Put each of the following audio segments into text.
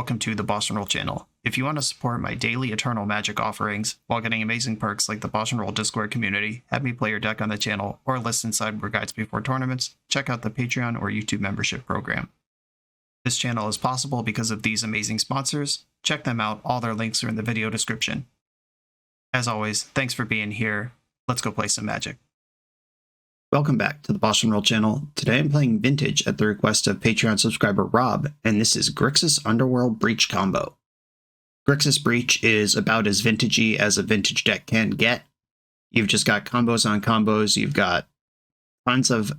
welcome to the BoshNRoll channel. If you want to support my daily Eternal Magic offerings while getting amazing perks like the BoshNRoll Discord community, have me play your deck on the channel, or listen sideboard guides before tournaments, check out the Patreon or YouTube membership program. This channel is possible because of these amazing sponsors. Check them out, all their links are in the video description. As always, thanks for being here. Let's go play some Magic. Welcome back to the BoshNRoll channel. Today I'm playing Vintage at the request of Patreon subscriber Rob, and this is Grixis Underworld Breach combo. Grixis Breach is about as vintagey as a vintage deck can get. You've just got combos on combos, you've got tons of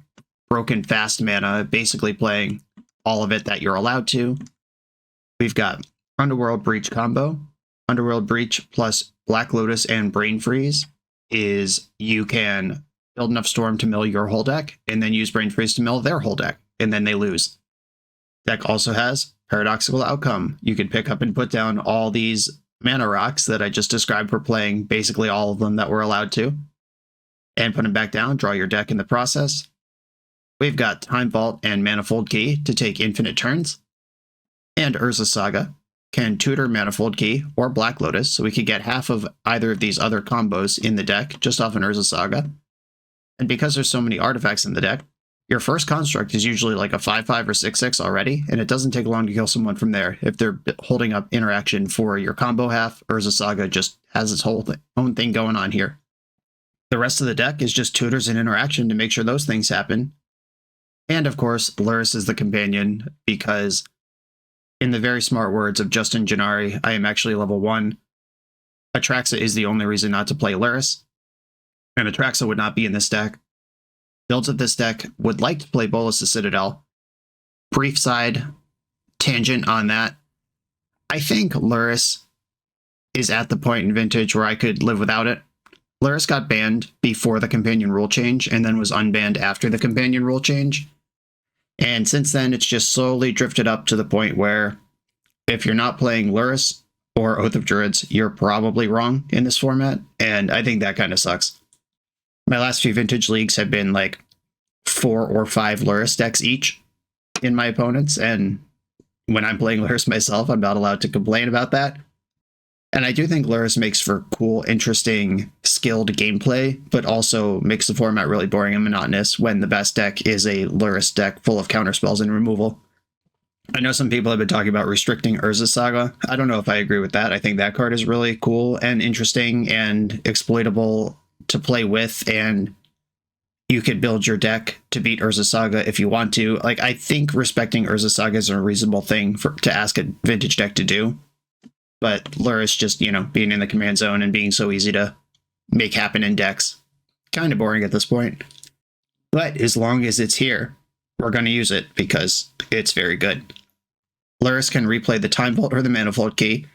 broken fast mana, basically playing all of it that you're allowed to. We've got Underworld Breach combo. Underworld Breach plus Black Lotus and Brain Freeze is you can build enough Storm to mill your whole deck, and then use Brain Freeze to mill their whole deck, and then they lose. Deck also has Paradoxical Outcome. You could pick up and put down all these mana rocks that I just described for playing, basically all of them that we're allowed to, and put them back down, draw your deck in the process. We've got Time Vault and Manifold Key to take infinite turns, and Urza Saga can tutor Manifold Key or Black Lotus, so we could get half of either of these other combos in the deck just off an Urza Saga. And because there's so many artifacts in the deck, your first construct is usually like a 5/5 or 6/6 already, and it doesn't take long to kill someone from there. If they're holding up interaction for your combo half, Urza Saga just has its whole own thing going on here. The rest of the deck is just tutors and interaction to make sure those things happen. And of course, LURRUS is the companion, because in the very smart words of Justin Gennari, I am actually level 1. Atraxa is the only reason not to play LURRUS. And Atraxa would not be in this deck. Builds of this deck would like to play Bolas the Citadel. Brief side tangent on that. I think LURRUS is at the point in Vintage where I could live without it. LURRUS got banned before the companion rule change, and then was unbanned after the companion rule change. And since then, it's just slowly drifted up to the point where if you're not playing LURRUS or Oath of Druids, you're probably wrong in this format, and I think that kind of sucks. My last few Vintage leagues have been like 4 or 5 LURRUS decks each in my opponents, and when I'm playing LURRUS myself, I'm not allowed to complain about that. And I do think LURRUS makes for cool, interesting, skilled gameplay, but also makes the format really boring and monotonous when the best deck is a LURRUS deck full of counterspells and removal. I know some people have been talking about restricting Urza Saga. I don't know if I agree with that. I think that card is really cool and interesting and exploitable to play with, and you could build your deck to beat Urza Saga if you want to. Like, I think respecting Urza Saga is a reasonable thing to ask a Vintage deck to do. But LURRUS just, you know, being in the command zone and being so easy to make happen in decks, kind of boring at this point. But as long as it's here, we're going to use it because it's very good. LURRUS can replay the Time Vault or the Manifold Key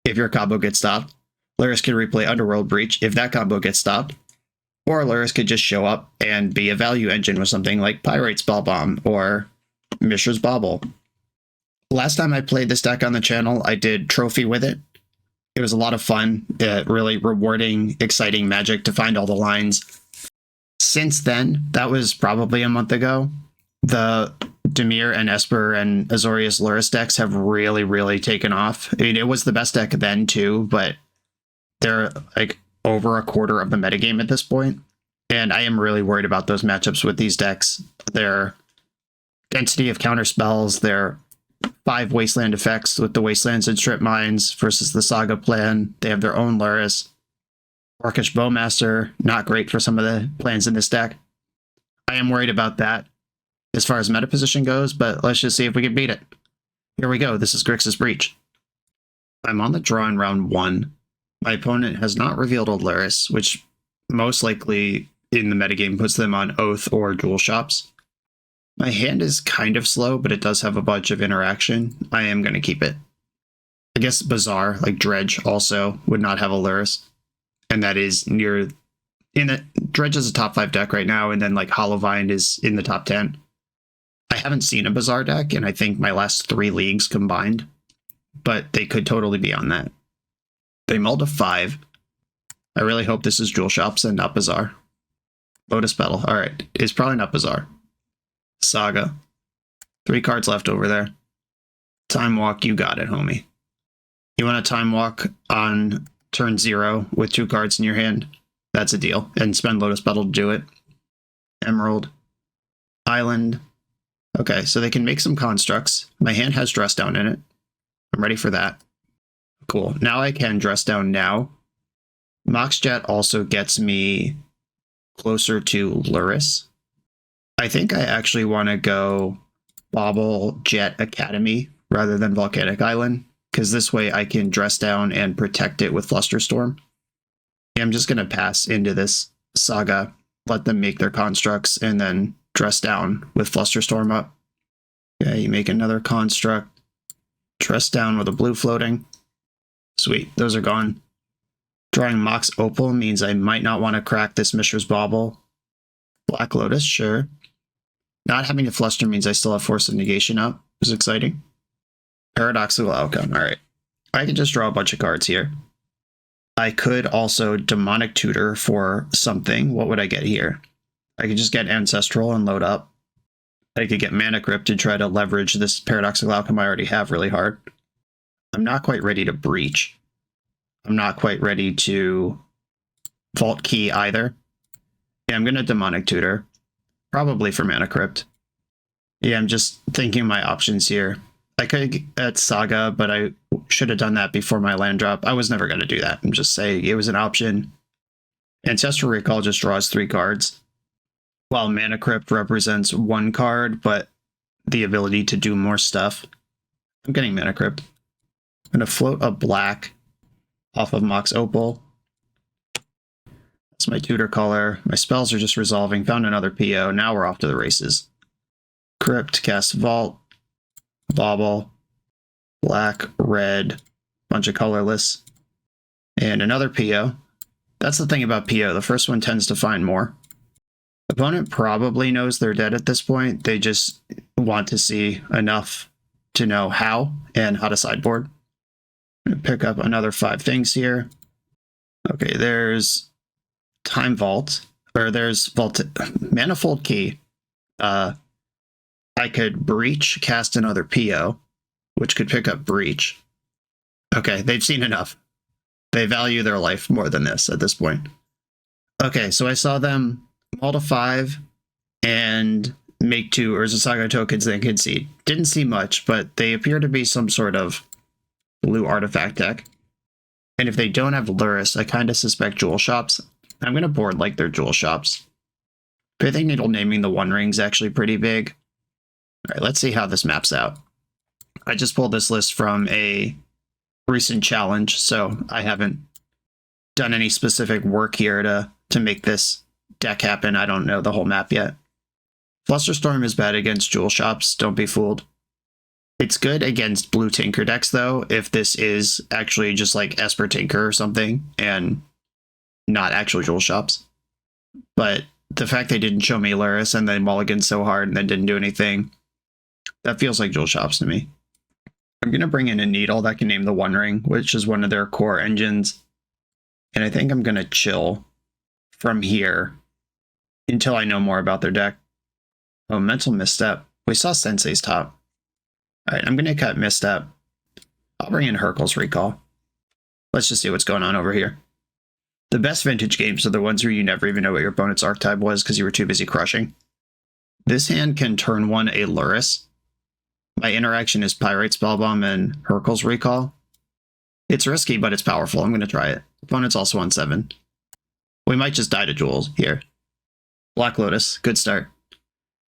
if your combo gets stopped. LURRUS can replay Underworld Breach if that combo gets stopped. Or LURRUS could just show up and be a value engine with something like Pyrite Spell Bomb or Mishra's Bauble. Last time I played this deck on the channel, I did Trophy with it. It was a lot of fun, really rewarding, exciting Magic to find all the lines. Since then, that was probably a month ago, the Dimir and Esper and Azorius LURRUS decks have really, really taken off. I mean, it was the best deck then too, but they're like over a quarter of the metagame at this point, and I am really worried about those matchups with these decks. Their density of counter spells, their 5 wasteland effects with the wastelands and strip mines versus the Saga plan. They have their own LURRUS. Orcish Bowmaster, not great for some of the plans in this deck. I am worried about that as far as meta position goes, but let's just see if we can beat it. Here we go. This is Grixis Breach. I'm on the draw in round 1. My opponent has not revealed a LURRUS, which most likely in the metagame puts them on Oath or Dual Shops. My hand is kind of slow, but it does have a bunch of interaction. I am going to keep it. I guess Bazaar, like Dredge, also would not have a LURRUS. And that is near... Dredge is a top 5 deck right now, and then like Hollowvine is in the top 10. I haven't seen a Bazaar deck, and I think my last 3 leagues combined. But they could totally be on that. They mulled a 5. I really hope this is Dual Shops and not Bazaar. Lotus Petal. Alright, it's probably not Bazaar. Saga. 3 cards left over there. Time Walk, you got it, homie. You want to Time Walk on turn 0 with 2 cards in your hand? That's a deal. And spend Lotus Petal to do it. Emerald. Island. Okay, so they can make some constructs. My hand has Dress Down in it. I'm ready for that. Cool. Now I can Dress Down now. Mox Jet also gets me closer to LURRUS. I think I actually want to go Bobble Jet Academy rather than Volcanic Island, because this way I can Dress Down and protect it with Flusterstorm. I'm just going to pass into this Saga, let them make their constructs, and then Dress Down with Flusterstorm up. Okay, you make another construct, Dress Down with a blue floating. Sweet, those are gone. Drawing Mox Opal means I might not want to crack this Mishra's Bauble. Black Lotus, sure. Not having to Fluster means I still have Force of Negation up. This is exciting. Paradoxical Outcome, alright. I can just draw a bunch of cards here. I could also Demonic Tutor for something. What would I get here? I could just get Ancestral and load up. I could get Mana Crypt to try to leverage this Paradoxical Outcome I already have really hard. I'm not quite ready to Breach. I'm not quite ready to Vault Key either. Yeah, I'm going to Demonic Tutor. Probably for Mana Crypt. Yeah, I'm just thinking my options here. I could get Saga, but I should have done that before my land drop. I was never going to do that. I'm just saying it was an option. Ancestral Recall just draws 3 cards, while Mana Crypt represents 1 card, but the ability to do more stuff. I'm getting Mana Crypt. I'm going to float a black off of Mox Opal. That's my tutor color. My spells are just resolving. Found another PO. Now we're off to the races. Crypt, cast Vault, Bauble, black, red, bunch of colorless, and another PO. That's the thing about PO. The first one tends to find more. Opponent probably knows they're dead at this point. They just want to see enough to know how and how to sideboard. I'm going to pick up another 5 things here. Okay, there's Time Vault, or there's Manifold Key. I could Breach, cast another PO, which could pick up Breach. Okay, they've seen enough. They value their life more than this at this point. Okay, so I saw them mull to 5 and make 2 Urza Saga tokens they concede. Didn't see much, but they appear to be some sort of blue artifact deck. And if they don't have LURRUS, I kind of suspect Jewel Shops. I'm going to board like they're Jewel Shops. Pithing Needle naming the One Ring is actually pretty big. Alright, let's see how this maps out. I just pulled this list from a recent challenge, so I haven't done any specific work here to make this deck happen. I don't know the whole map yet. Flusterstorm is bad against Jewel Shops, don't be fooled. It's good against blue Tinker decks, though, if this is actually just like Esper Tinker or something, and not actual Jewel Shops. But the fact they didn't show me LURRUS and then mulliganed so hard and then didn't do anything, that feels like Jewel Shops to me. I'm going to bring in a Needle that can name the One Ring, which is one of their core engines. And I think I'm going to chill from here until I know more about their deck. Oh, Mental Misstep. We saw Sensei's top. Alright, I'm going to cut Misstep. I'll bring in Hurkyl's Recall. Let's just see what's going on over here. The best vintage games are the ones where you never even know what your opponent's archetype was because you were too busy crushing. This hand can turn 1 a LURRUS. My interaction is Pyrite Spellbomb and Hurkyl's Recall. It's risky, but it's powerful. I'm going to try it. Opponent's also on 7. We might just die to Jewels here. Black Lotus, good start.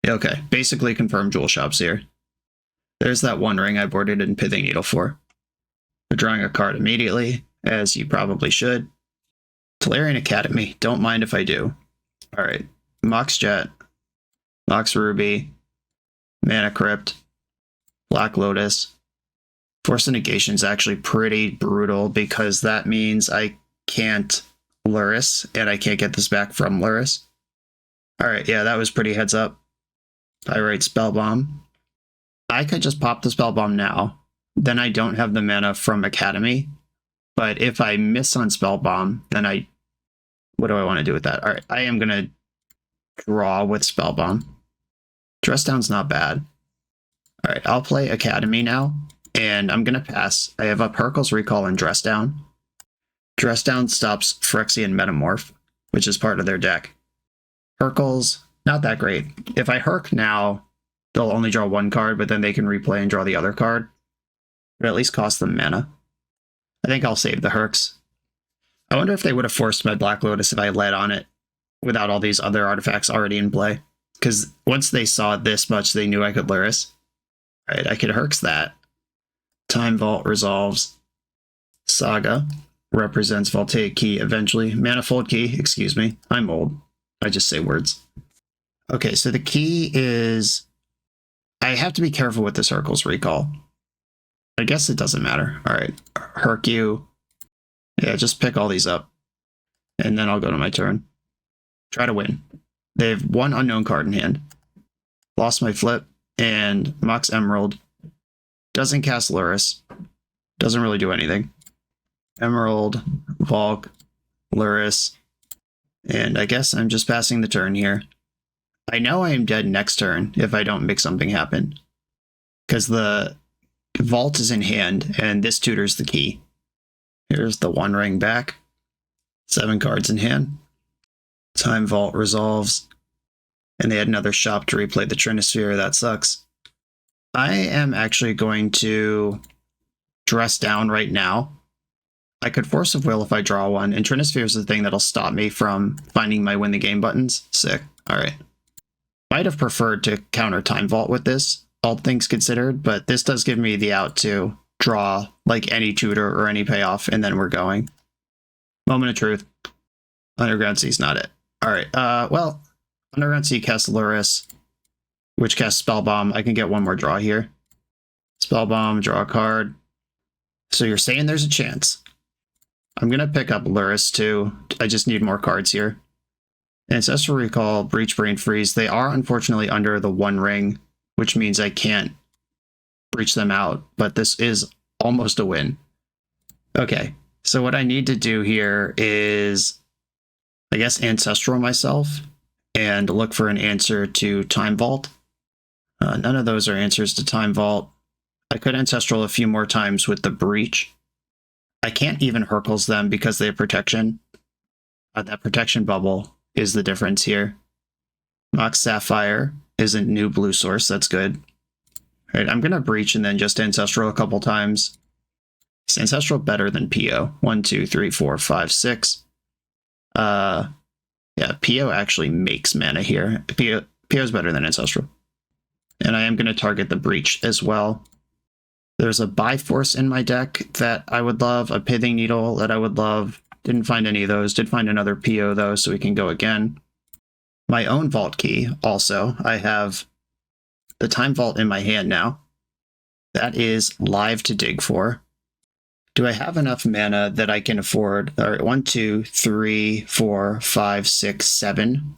Okay, basically confirmed Jewel Shops here. There's that One Ring I boarded in Pithing Needle for. We're drawing a card immediately, as you probably should. Tolarian Academy, don't mind if I do. Alright, Mox Jet, Mox Ruby, Mana Crypt, Black Lotus. Force of Negation is actually pretty brutal because that means I can't LURRUS, and I can't get this back from LURRUS. Alright, yeah, that was pretty heads up. Pyrite Spellbomb. I could just pop the Spellbomb now. Then I don't have the mana from Academy. But if I miss on Spellbomb, then what do I want to do with that? Alright, I am going to draw with Spellbomb. Dress Down's not bad. Alright, I'll play Academy now. and I'm going to pass. I have a Paradoxical Recall and Dress Down. Dress Down stops Phyrexian Metamorph, which is part of their deck. Hercles, not that great. If I Herc now, they'll only draw one card, but then they can replay and draw the other card. But at least cost them mana. I think I'll save the Hercs. I wonder if they would have forced my Black Lotus if I led on it without all these other artifacts already in play. Because once they saw it this much, they knew I could LURRUS. Alright, I could Hercs that. Time Vault resolves. Saga represents Voltaic Key eventually. Manifold Key, excuse me. I'm old. I just say words. Okay, so the key is... I have to be careful with this Paradoxical Recall. I guess it doesn't matter. Alright, Herc you. Yeah, just pick all these up. And then I'll go to my turn. Try to win. They have one unknown card in hand. Lost my flip, and Mox Emerald. Doesn't cast LURRUS. Doesn't really do anything. Emerald, Valk, LURRUS. And I guess I'm just passing the turn here. I know I am dead next turn if I don't make something happen. Because the Vault is in hand, and this tutors the key. Here's the One Ring back. 7 cards in hand. Time Vault resolves. And they had another shop to replay the Trinisphere. That sucks. I am actually going to Dress Down right now. I could Force of Will if I draw one, and Trinisphere is the thing that'll stop me from finding my win the game buttons. Sick. Alright. Might have preferred to counter Time Vault with this, all things considered, but this does give me the out to draw like any tutor or any payoff, and then we're going. Moment of truth. Underground Sea's not it. Alright, well, Underground Sea casts LURRUS, which casts Spellbomb. I can get one more draw here. Spellbomb, draw a card. So you're saying there's a chance. I'm going to pick up LURRUS too. I just need more cards here. Ancestral Recall, Breach, Brain Freeze. They are unfortunately under the One Ring, which means I can't breach them out, but this is almost a win. Okay, so what I need to do here is, I guess, Ancestral myself and look for an answer to Time Vault. None of those are answers to Time Vault. I could Ancestral a few more times with the Breach. I can't even Hercles them because they have protection. That protection bubble is the difference here. Mox Sapphire is a new blue source. That's good. All right, I'm going to Breach and then just Ancestral a couple times. Is Ancestral better than PO? 1, 2, 3, 4, 5, 6. Yeah, PO actually makes mana here. PO is better than Ancestral. And I am going to target the Breach as well. There's a Biforce in my deck that I would love, a Pithing Needle that I would love. Didn't find any of those. Did find another PO though, so we can go again. My own Vault Key also. I have the Time Vault in my hand now. That is live to dig for. Do I have enough mana that I can afford? All right, 1, 2, 3, 4, 5, 6, 7.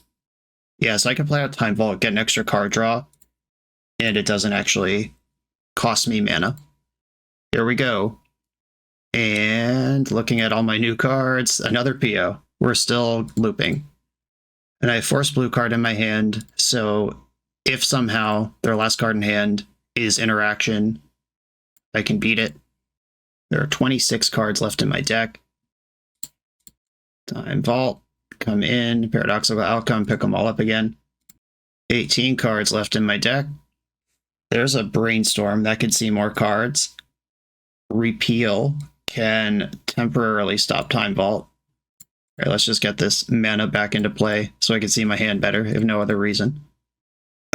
Yeah, so I can play out Time Vault, get an extra card draw, and it doesn't actually cost me mana. Here we go. And looking at all my new cards, another PO. We're still looping. And I have Force Blue card in my hand, so if somehow their last card in hand is Interaction, I can beat it. There are 26 cards left in my deck. Time Vault, come in, Paradoxical Outcome, pick them all up again. 18 cards left in my deck. There's a Brainstorm that could see more cards. Repeal can temporarily stop Time Vault. All right, let's just get this mana back into play so I can see my hand better, if no other reason.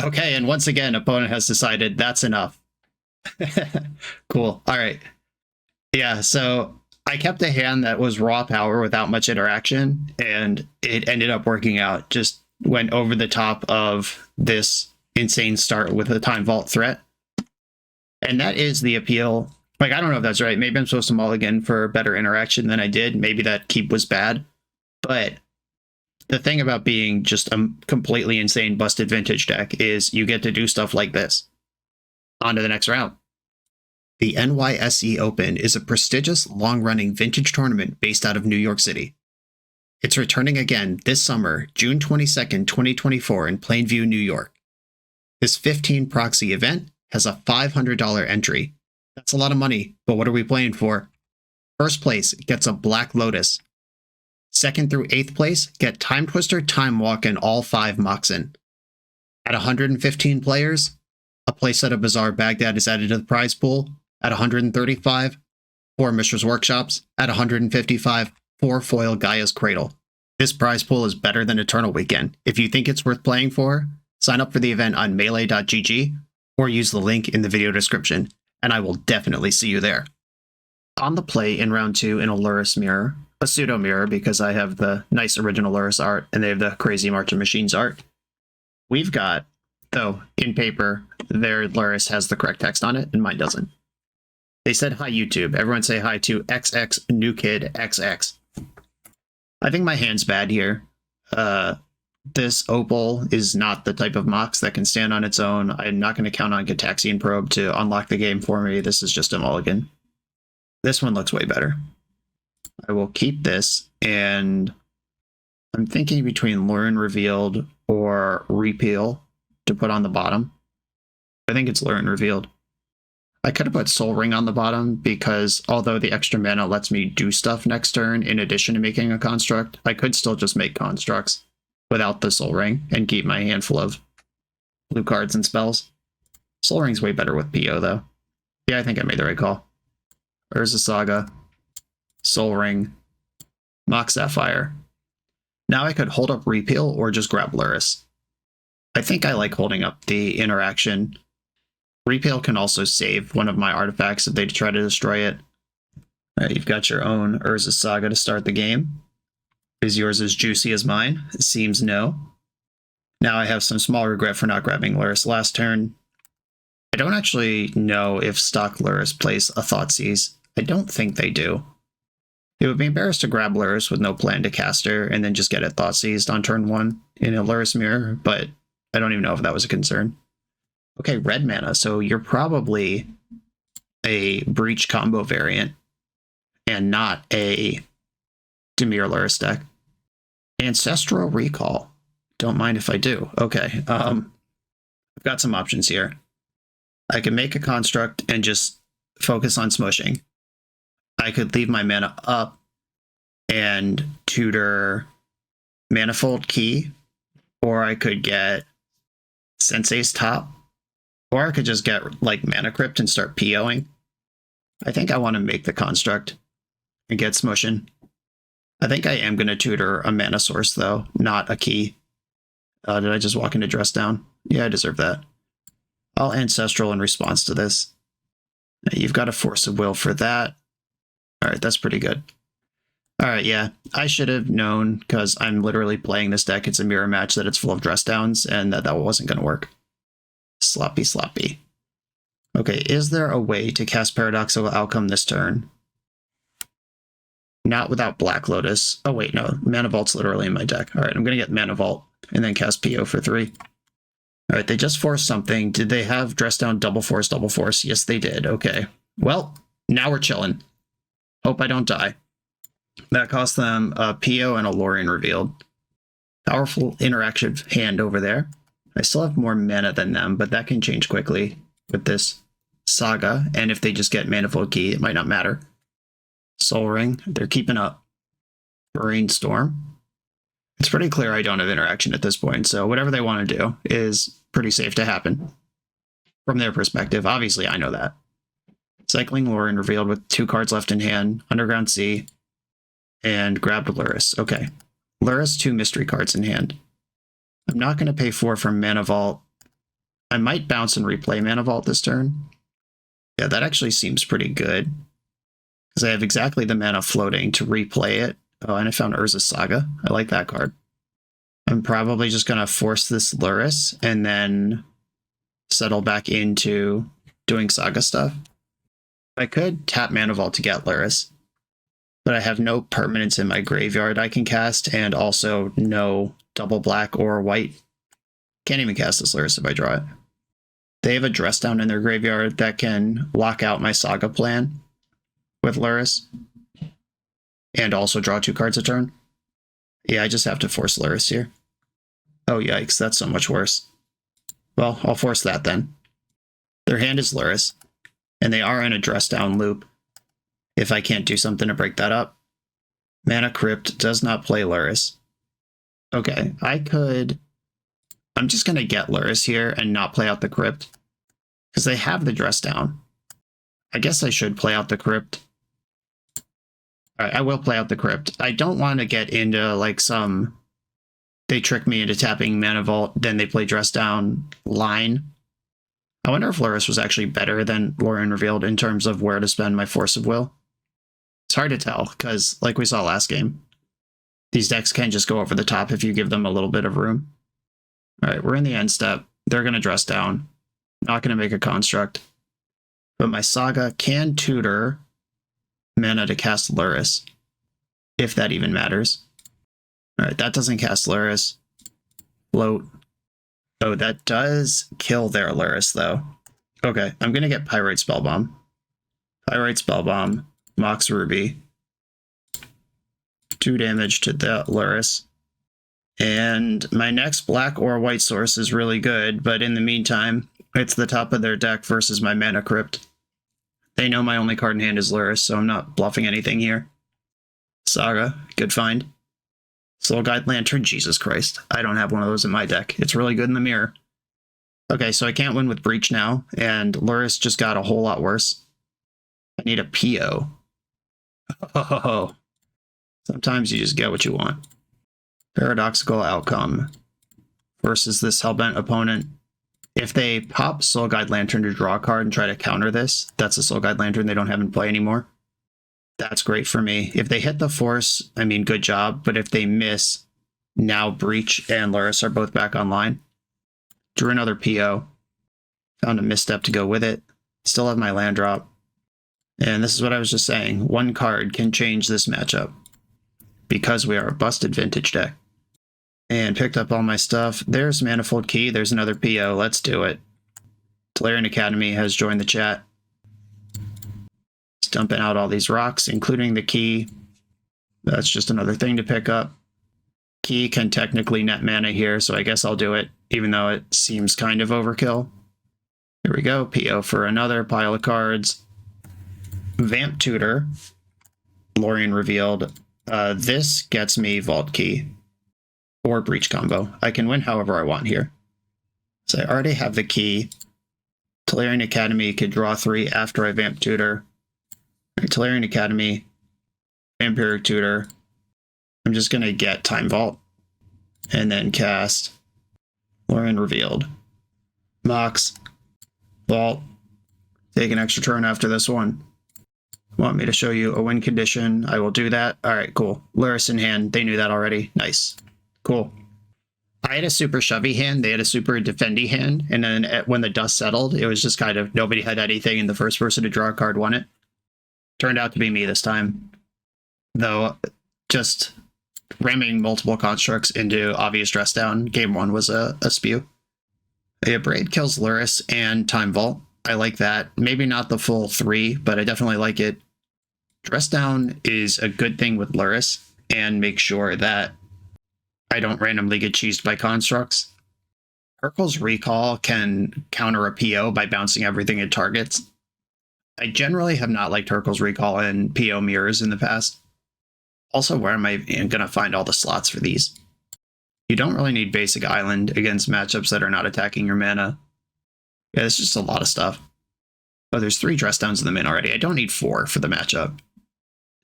Okay, and once again, opponent has decided that's enough. Cool. All right. Yeah, so I kept a hand that was raw power without much interaction, and it ended up working out. Just went over the top of this insane start with a Time Vault threat. And that is the appeal. Like, I don't know if that's right. Maybe I'm supposed to mulligan for better interaction than I did. Maybe that keep was bad. But the thing about being just a completely insane busted vintage deck is you get to do stuff like this. On to the next round. The NYSE Open is a prestigious, long-running vintage tournament based out of New York City. It's returning again this summer, June 22nd, 2024 in Plainview, New York. This 15 proxy event has a $500 entry, That's a lot of money, but what are we playing for? First place gets a Black Lotus. Second through 8th place get Time Twister, Time Walk, and all 5 Moxen. At 115 players, a playset of Bizarre Baghdad is added to the prize pool. At 135, 4 Mishra's Workshops. At 155, 4 Foil Gaia's Cradle. This prize pool is better than Eternal Weekend. If you think it's worth playing for, sign up for the event on melee.gg or use the link in the video description, and I will definitely see you there. On the play in round 2 in a LURRUS mirror, a pseudo mirror because I have the nice original LURRUS art and they have the crazy March of Machines art. We've got, though, in paper, their LURRUS has the correct text on it and mine doesn't. They said hi YouTube. Everyone say hi to XX New Kid XX. I think my hand's bad here. This Opal is not the type of Mox that can stand on its own. I'm not going to count on Gitaxian Probe to unlock the game for me. This is just a mulligan. This one looks way better. I will keep this, and I'm thinking between Lurin Revealed or Repeal to put on the bottom. I think it's Lurin Revealed. I could have put Soul Ring on the bottom because although the extra mana lets me do stuff next turn in addition to making a construct, I could still just make constructs without the Soul Ring and keep my hand full of blue cards and spells. Soul Ring's way better with PO though. Yeah, I think I made the right call. Urza Saga, Soul Ring, Mox Sapphire. Now I could hold up Repeal or just grab LURRUS. I think I like holding up the interaction. Repeal can also save one of my artifacts if they try to destroy it. You've got your own Urza Saga to start the game. Is yours as juicy as mine? It seems no. Now I have some small regret for not grabbing LURRUS last turn. I don't actually know if stock LURRUS plays a Thoughtseize. I don't think they do. It would be embarrassed to grab LURRUS with no plan to cast her and then just get it Thoughtseized on turn 1 in a LURRUS mirror, but I don't even know if that was a concern. Okay, red mana, so you're probably a Breach combo variant and not a Dimir LURRUS deck. Ancestral Recall. Don't mind if I do. Okay, I've got some options here. I can make a construct and just focus on smushing. I could leave my mana up and tutor Manifold Key, or I could get Sensei's Top, or I could just get like Mana Crypt and start POing. I think I want to make the construct and get smushing. I think I am going to tutor a mana source though, not a key. Did I just walk into Dress Down? Yeah, I deserve that. I'll Ancestral in response to this. You've got a Force of Will for that. Alright, that's pretty good. Alright, yeah. I should have known, because I'm literally playing this deck, it's a mirror match, that it's full of Dress Downs, and that wasn't going to work. Sloppy, sloppy. Okay, is there a way to cast Paradoxical Outcome this turn? Not without Black Lotus. Oh wait, no. Mana Vault's literally in my deck. Alright, I'm going to get Mana Vault, and then cast PO for 3. Alright, they just forced something. Did they have Dress Down Double Force, Double Force? Yes, they did. Okay. Well, now we're chilling. Hope I don't die. That cost them a PO and a Lorien Revealed. Powerful interactive hand over there. I still have more mana than them, but that can change quickly with this Saga. And if they just get Manifold Key, it might not matter. Soul Ring, they're keeping up. Brainstorm. It's pretty clear I don't have interaction at this point, so whatever they want to do is pretty safe to happen. From their perspective, obviously I know that. Cycling Lorien Revealed with 2 cards left in hand, Underground Sea, and grabbed LURRUS. Okay. LURRUS, 2 mystery cards in hand. I'm not going to pay 4 for Mana Vault. I might bounce and replay Mana Vault this turn. Yeah, that actually seems pretty good. Because I have exactly the mana floating to replay it. Oh, and I found Urza Saga. I like that card. I'm probably just going to force this LURRUS and then settle back into doing Saga stuff. I could tap Mana Vault to get LURRUS, but I have no permanents in my graveyard I can cast, and also no double black or white. Can't even cast this LURRUS if I draw it. They have a Dress Down in their graveyard that can lock out my Saga plan with LURRUS, and also draw 2 cards a turn. Yeah, I just have to force LURRUS here. Oh yikes, that's so much worse. Well, I'll force that then. Their hand is LURRUS, And they are in a dress down loop. If I can't do something to break that up. Mana Crypt does not play LURRUS. Okay, I'm just going to get LURRUS here and not play out the Crypt. Because they have the dress down. I guess I should play out the Crypt. Alright, I will play out the Crypt. I don't want to get into like some... They trick me into tapping Mana Vault, then they play dress down line. I wonder if LURRUS was actually better than Lorien Revealed in terms of where to spend my Force of Will. It's hard to tell, because like we saw last game, these decks can just go over the top if you give them a little bit of room. Alright, we're in the end step. They're going to dress down. Not going to make a construct. But my Saga can tutor mana to cast LURRUS, if that even matters. Alright, that doesn't cast LURRUS. Float. Oh, that does kill their LURRUS, though. Okay, I'm going to get Pyrite Spellbomb. Pyrite Spellbomb. Mox Ruby. 2 damage to the LURRUS. And my next black or white source is really good, but in the meantime, it's the top of their deck versus my Mana Crypt. They know my only card in hand is LURRUS, so I'm not bluffing anything here. Saga, good find. Soul Guide Lantern, Jesus Christ. I don't have one of those in my deck. It's really good in the mirror. Okay, so I can't win with Breach now, and LURRUS just got a whole lot worse. I need a PO. Oh, sometimes you just get what you want. Paradoxical outcome versus this Hellbent opponent. If they pop Soul Guide Lantern to draw a card and try to counter this, that's a Soul Guide Lantern they don't have in play anymore. That's great for me. If they hit the Force, I mean, good job. But if they miss, now Breach and LURRUS are both back online. Drew another PO. Found a misstep to go with it. Still have my land drop. And this is what I was just saying. One card can change this matchup. Because we are a busted vintage deck. And picked up all my stuff. There's Manifold Key. There's another PO. Let's do it. Tolarian Academy has joined the chat. Just dumping out all these rocks, including the key. That's just another thing to pick up. Key can technically net mana here, so I guess I'll do it, even though it seems kind of overkill. Here we go. PO for another pile of cards. Vamp Tutor. Lorien Revealed. This gets me Vault Key. Or Breach combo. I can win however I want here. So I already have the key. Tolarian Academy could draw 3 after I Vamp Tutor. Right, Tolarian Academy. Vampiric Tutor. I'm just going to get Time Vault. And then cast Lorien Revealed. Mox. Vault. Take an extra turn after this one. Want me to show you a win condition? I will do that. Alright, cool. LURRUS in hand. They knew that already. Nice. Cool. I had a super shovey hand. They had a super defendy hand. And then when the dust settled, it was just kind of nobody had anything, and the first person to draw a card won it. Turned out to be me this time. Though, just ramming multiple constructs into obvious dress down. Game 1 was a spew. Yeah, Braid kills LURRUS and Time Vault. I like that. Maybe not the full 3, but I definitely like it. Dress down is a good thing with LURRUS, and make sure that I don't randomly get cheesed by constructs. Urkel's Recall can counter a PO by bouncing everything it targets. I generally have not liked Urkel's Recall and PO mirrors in the past. Also, where am I going to find all the slots for these? You don't really need Basic Island against matchups that are not attacking your mana. Yeah, it's just a lot of stuff. Oh, there's 3 dress downs in the min already. I don't need 4 for the matchup.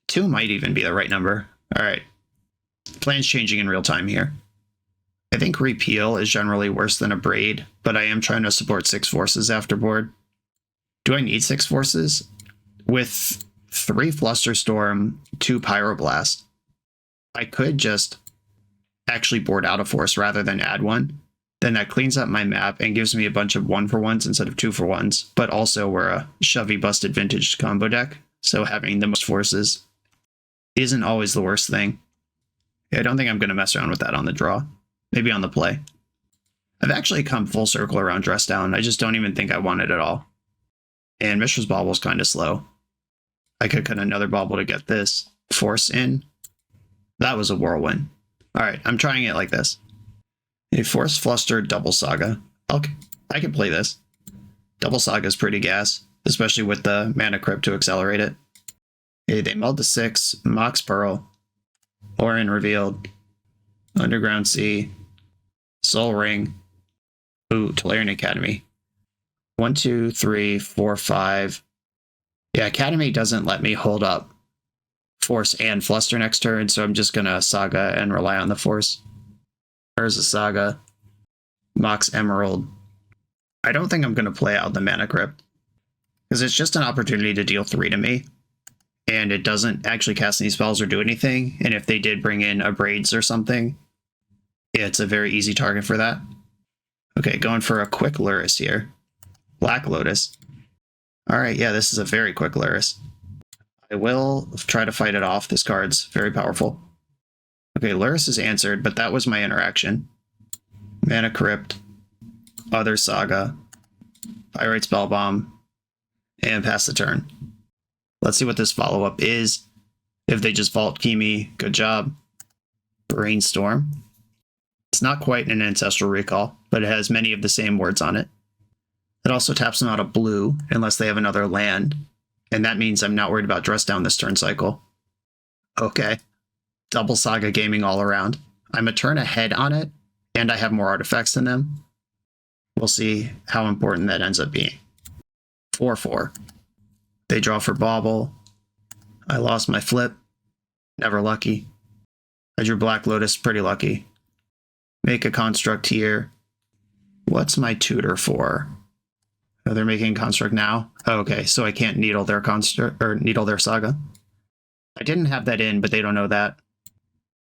2 might even be the right number. Alright. Plan's changing in real time here. I think Repeal is generally worse than a Braid, but I am trying to support 6 forces afterboard. Do I need 6 forces? With 3 Flusterstorm, 2 Pyroblast, I could just actually board out a force rather than add one. Then that cleans up my map and gives me a bunch of 1-for-1s instead of 2-for-1s. But also we're a shovey busted vintage combo deck, so having the most forces isn't always the worst thing. Yeah, I don't think I'm going to mess around with that on the draw. Maybe on the play. I've actually come full circle around dress down. I just don't even think I want it at all. And Mishra's Bobble's kind of slow. I could cut another bobble to get this force in. That was a whirlwind. Alright, I'm trying it like this. A Force Fluster Double Saga. Okay, I can play this. Double Saga is pretty gas. especially with the Mana Crypt to accelerate it. Okay, they milled the 6, Mox Pearl, Orin revealed, Underground Sea, Soul Ring, ooh, Tolarian Academy. 1, 2, 3, 4, 5. Yeah, Academy doesn't let me hold up Force and Fluster next turn, so I'm just gonna Saga and rely on the Force. There's a Saga. Mox Emerald. I don't think I'm gonna play out the Mana Crypt, because it's just an opportunity to deal 3 to me, and it doesn't actually cast any spells or do anything, and if they did bring in a Braids or something, it's a very easy target for that. Okay, going for a quick LURRUS here. Black Lotus. Alright, yeah, this is a very quick LURRUS. I will try to fight it off. This card's very powerful. Okay, LURRUS is answered, but that was my interaction. Mana Crypt, other Saga, Pyrite Spellbomb, and pass the turn. Let's see what this follow-up is. If they just Vault Key me, good job. Brainstorm. It's not quite an Ancestral Recall, but it has many of the same words on it. It also taps them out of blue, unless they have another land, and that means I'm not worried about Dress Down this turn cycle. Okay. Double Saga Gaming all around. I'm a turn ahead on it, and I have more artifacts than them. We'll see how important that ends up being. 4-4. They draw for Bauble. I lost my flip. Never lucky. I drew Black Lotus, pretty lucky. Make a construct here. What's my tutor for? Oh, they're making a construct now? Oh, okay, so I can't needle their construct or needle their Saga. I didn't have that in, but they don't know that.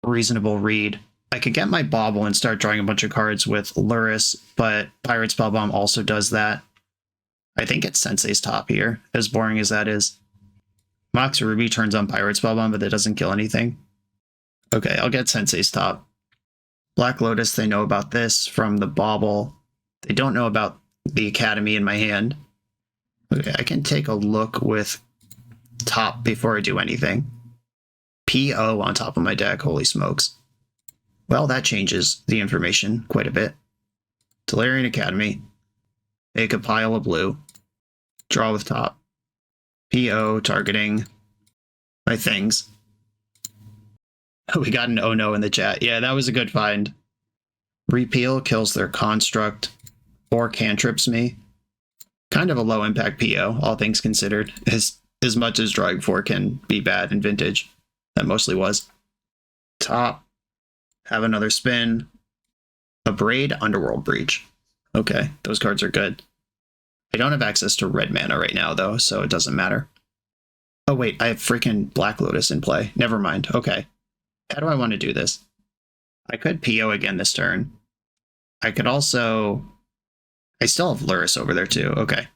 Reasonable read. I could get my Bauble and start drawing a bunch of cards with LURRUS, but Pirate Spellbomb also does that. I think it's Sensei's top here, as boring as that is. Mox Ruby turns on Pirate Spellbomb, but that doesn't kill anything. Okay, I'll get Sensei's top. Black Lotus, they know about this from the Bauble. They don't know about the Academy in my hand. Okay, I can take a look with top before I do anything. PO on top of my deck, holy smokes. Well, that changes the information quite a bit. Tolarian Academy. Make a pile of blue. Draw with top. PO targeting my things. We got an oh no in the chat. Yeah, that was a good find. Repeal kills their construct or cantrips me. Kind of a low impact PO, all things considered. As much as drawing 4 can be bad in Vintage. That mostly was. Top. Have another spin. A Braid, Underworld Breach. Okay, those cards are good. I don't have access to red mana right now, though, so it doesn't matter. Oh, wait, I have freaking Black Lotus in play. Never mind. Okay. How do I want to do this? I could PO again this turn. I could also... I still have LURRUS over there, too. Okay.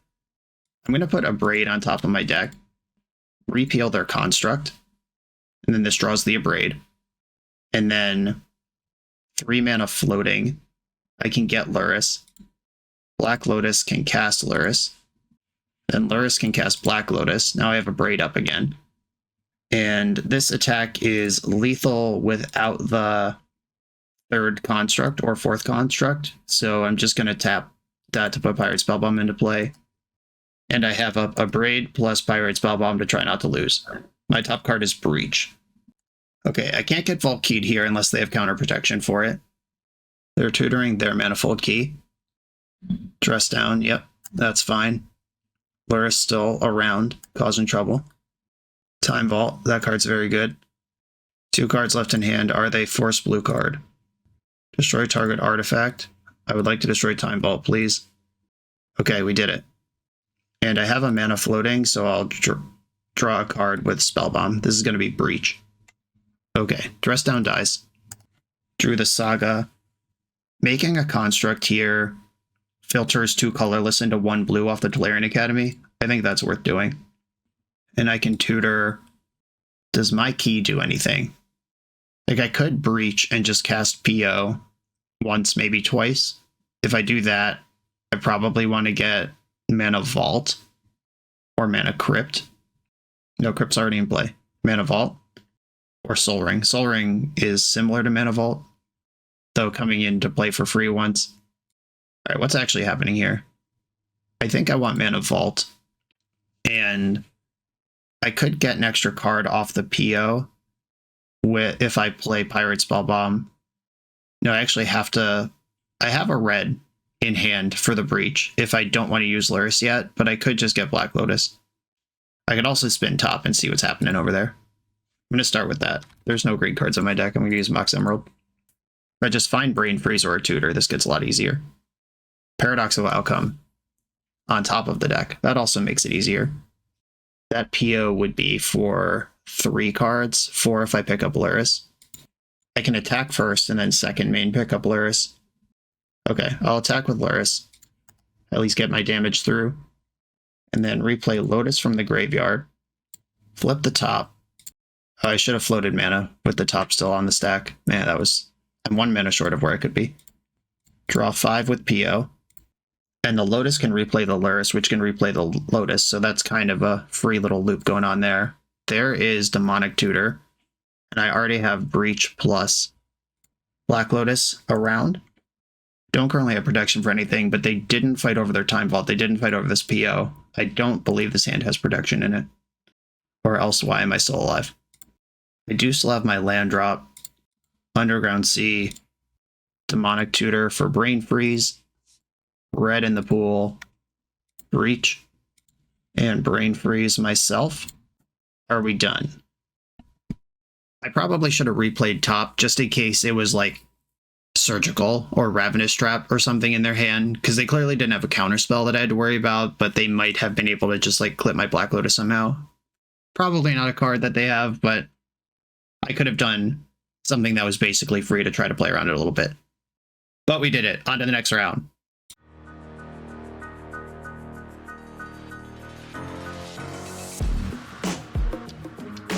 I'm going to put a Braid on top of my deck. Repeal their construct. And then this draws the Abrade. And then 3 mana floating. I can get LURRUS. Black Lotus can cast LURRUS. Then LURRUS can cast Black Lotus. Now I have a Braid up again. And this attack is lethal without the 3rd construct or 4th construct. So I'm just going to tap that to put Pirate Spellbomb into play. And I have a Braid plus Pirate Spellbomb to try not to lose. My top card is Breach. Okay, I can't get Vault Keyed here unless they have counter protection for it. They're tutoring their Manifold Key. Dress Down, yep, that's fine. LURRUS still around, causing trouble. Time Vault, that card's very good. 2 cards left in hand. Are they Force Blue card? Destroy target artifact. I would like to destroy Time Vault, please. Okay, we did it. And I have a mana floating, so I'll draw a card with Spellbomb. This is going to be Breach. Okay, Dress Down dies. Drew the Saga. Making a construct here filters 2 colorless into 1 blue off the Tolarian Academy. I think that's worth doing. And I can tutor... Does my key do anything? Like, I could Breach and just cast PO once, maybe twice. If I do that, I probably want to get Mana Vault or Mana Crypt. No, Crypt's already in play. Mana Vault or Soul Ring. Soul Ring is similar to Mana Vault, though coming into play for free once. All right, what's actually happening here? I think I want Mana Vault. and I could get an extra card off the PO if I play Pirate Spell Bomb. No, I actually have to... I have a red in hand for the Breach if I don't want to use LURRUS yet, but I could just get Black Lotus. I could also spin top and see what's happening over there. I'm going to start with that. There's no green cards on my deck. I'm going to use Mox Emerald. If I just find Brain Freeze or a Tutor, this gets a lot easier. Paradoxical Outcome on top of the deck. That also makes it easier. That PO would be for 3 cards, 4 if I pick up LURRUS. I can attack first and then second main pick up LURRUS. Okay, I'll attack with LURRUS. At least get my damage through. And then replay Lotus from the graveyard. Flip the top. Oh, I should have floated mana with the top still on the stack. Man, I'm 1 mana short of where I could be. Draw 5 with PO. And the Lotus can replay the LURRUS, which can replay the Lotus, so that's kind of a free little loop going on there. There is Demonic Tutor, and I already have Breach plus Black Lotus around. Don't currently have protection for anything, but they didn't fight over their Time Vault. They didn't fight over this PO. I don't believe this hand has protection in it. Or else, why am I still alive? I do still have my land drop, Underground Sea, Demonic Tutor for Brain Freeze, red in the pool, Breach, and Brain Freeze myself. Are we done? I probably should have replayed top just in case it was like Surgical or Ravenous Trap or something in their hand, because they clearly didn't have a counterspell that I had to worry about, but they might have been able to just like clip my Black Lotus somehow. Probably not a card that they have, but I could have done something that was basically free to try to play around it a little bit. But we did it. On to the next round.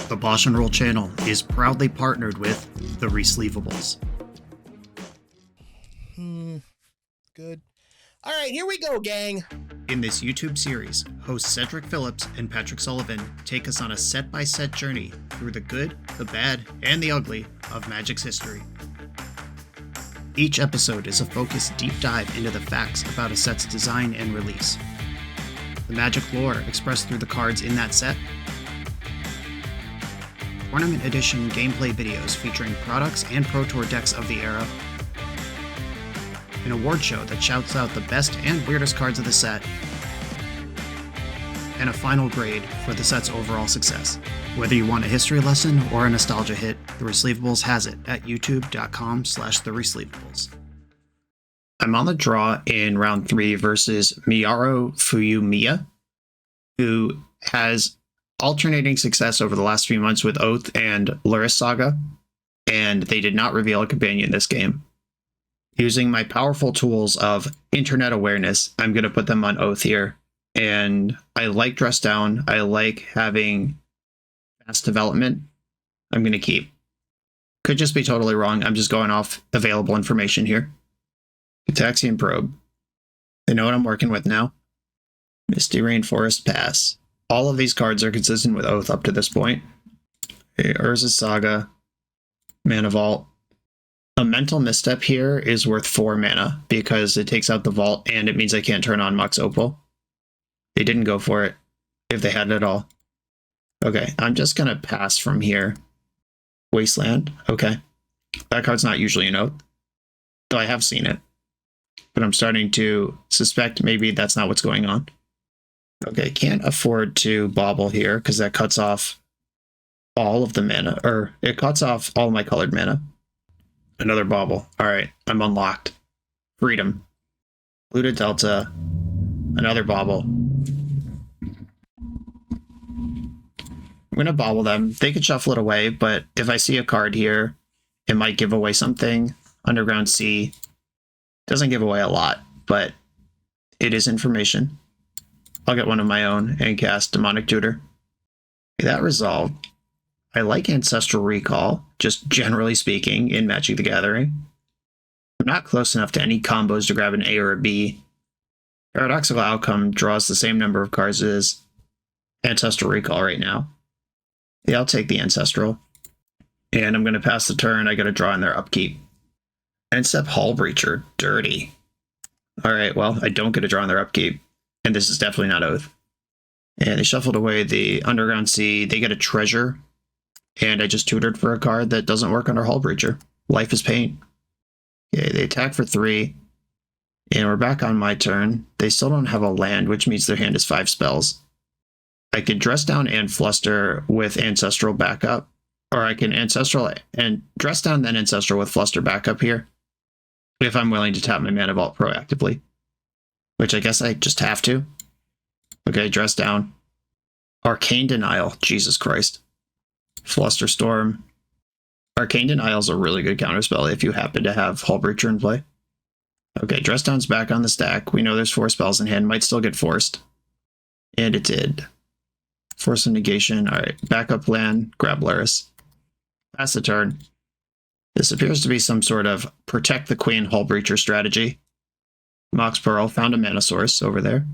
The BoshNRoll channel is proudly partnered with the Resleevables. Good. All right, here we go, gang. In this YouTube series, hosts Cedric Phillips and Patrick Sullivan take us on a set-by-set journey through the good, the bad, and the ugly of Magic's history. Each episode is a focused deep dive into the facts about a set's design and release, the Magic lore expressed through the cards in that set, Tournament Edition gameplay videos featuring products and Pro Tour decks of the era, an award show that shouts out the best and weirdest cards of the set, and a final grade for the set's overall success. Whether you want a history lesson or a nostalgia hit, The Resleevables has it at youtube.com/theresleevables. I'm on the draw in round 3 versus Miyaru Fuyumiya, who has alternating success over the last few months with Oath and LURRUS Saga, and they did not reveal a companion this game. Using my powerful tools of internet awareness, I'm going to put them on Oath here. And I like Dress Down. I like having fast development. I'm going to keep. Could just be totally wrong. I'm just going off available information here. Gitaxian Probe. I know what I'm working with now. Misty Rainforest Pass. All of these cards are consistent with Oath up to this point. Okay, Urza's Saga. Mana Vault. A Mental Misstep here is worth 4 mana because it takes out the vault and it means I can't turn on Mox Opal. They didn't go for it, if they had it at all. Okay, I'm just going to pass from here. Wasteland, okay. That card's not usually an Oath, though I have seen it. But I'm starting to suspect maybe that's not what's going on. Okay, can't afford to bobble here because that cuts off all of the mana, or it cuts off all my colored mana. Another bobble. Alright, I'm unlocked. Freedom. Blue to Delta. Another bobble. I'm going to bobble them. They could shuffle it away, but if I see a card here, it might give away something. Underground Sea. Doesn't give away a lot, but it is information. I'll get one of my own and cast Demonic Tutor. Okay, that resolved. I like Ancestral Recall, just generally speaking, in Magic the Gathering. I'm not close enough to any combos to grab an A or a B. Paradoxical Outcome draws the same number of cards as Ancestral Recall right now. Yeah, I'll take the Ancestral. And I'm going to pass the turn. I got to draw in their upkeep. Endstep Hull Breacher. Dirty. Alright, well, I don't get a draw in their upkeep. And this is definitely not Oath. And they shuffled away the Underground Sea. They get a treasure. And I just tutored for a card that doesn't work under Hull Breacher. Life is Pain. Okay, they attack for 3. And we're back on my turn. They still don't have a land, which means their hand is 5 spells. I could Dress Down and Fluster with Ancestral backup. Or I can Ancestral and Dress Down, then Ancestral with Fluster backup here. If I'm willing to tap my Mana Vault proactively. Which I guess I just have to. Okay, Dress Down. Arcane Denial. Jesus Christ. Fluster Storm. Arcane Denial is a really good counterspell if you happen to have Hull Breacher in play. Okay, Dress Down's back on the stack. We know there's 4 spells in hand. Might still get forced. And it did. Force of Negation. Alright, backup land. Grab LURRUS. Pass the turn. This appears to be some sort of Protect the Queen Hull Breacher strategy. Mox Pearl found a mana source over there.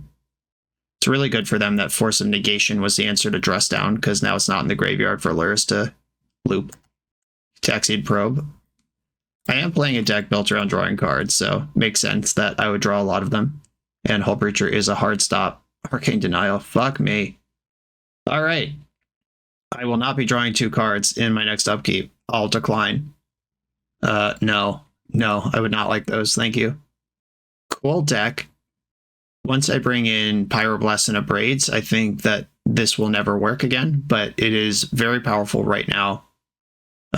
It's really good for them that Force of Negation was the answer to Dress Down, because now it's not in the graveyard for LURRUS to loop. Taxied Probe. I am playing a deck built around drawing cards, so makes sense that I would draw a lot of them. And Hull Breacher is a hard stop. Arcane Denial. Fuck me. Alright. I will not be drawing 2 cards in my next upkeep. I'll decline. No. No, I would not like those. Thank you. Cool deck. Once I bring in Pyroblast and Abrades, I think that this will never work again, but it is very powerful right now.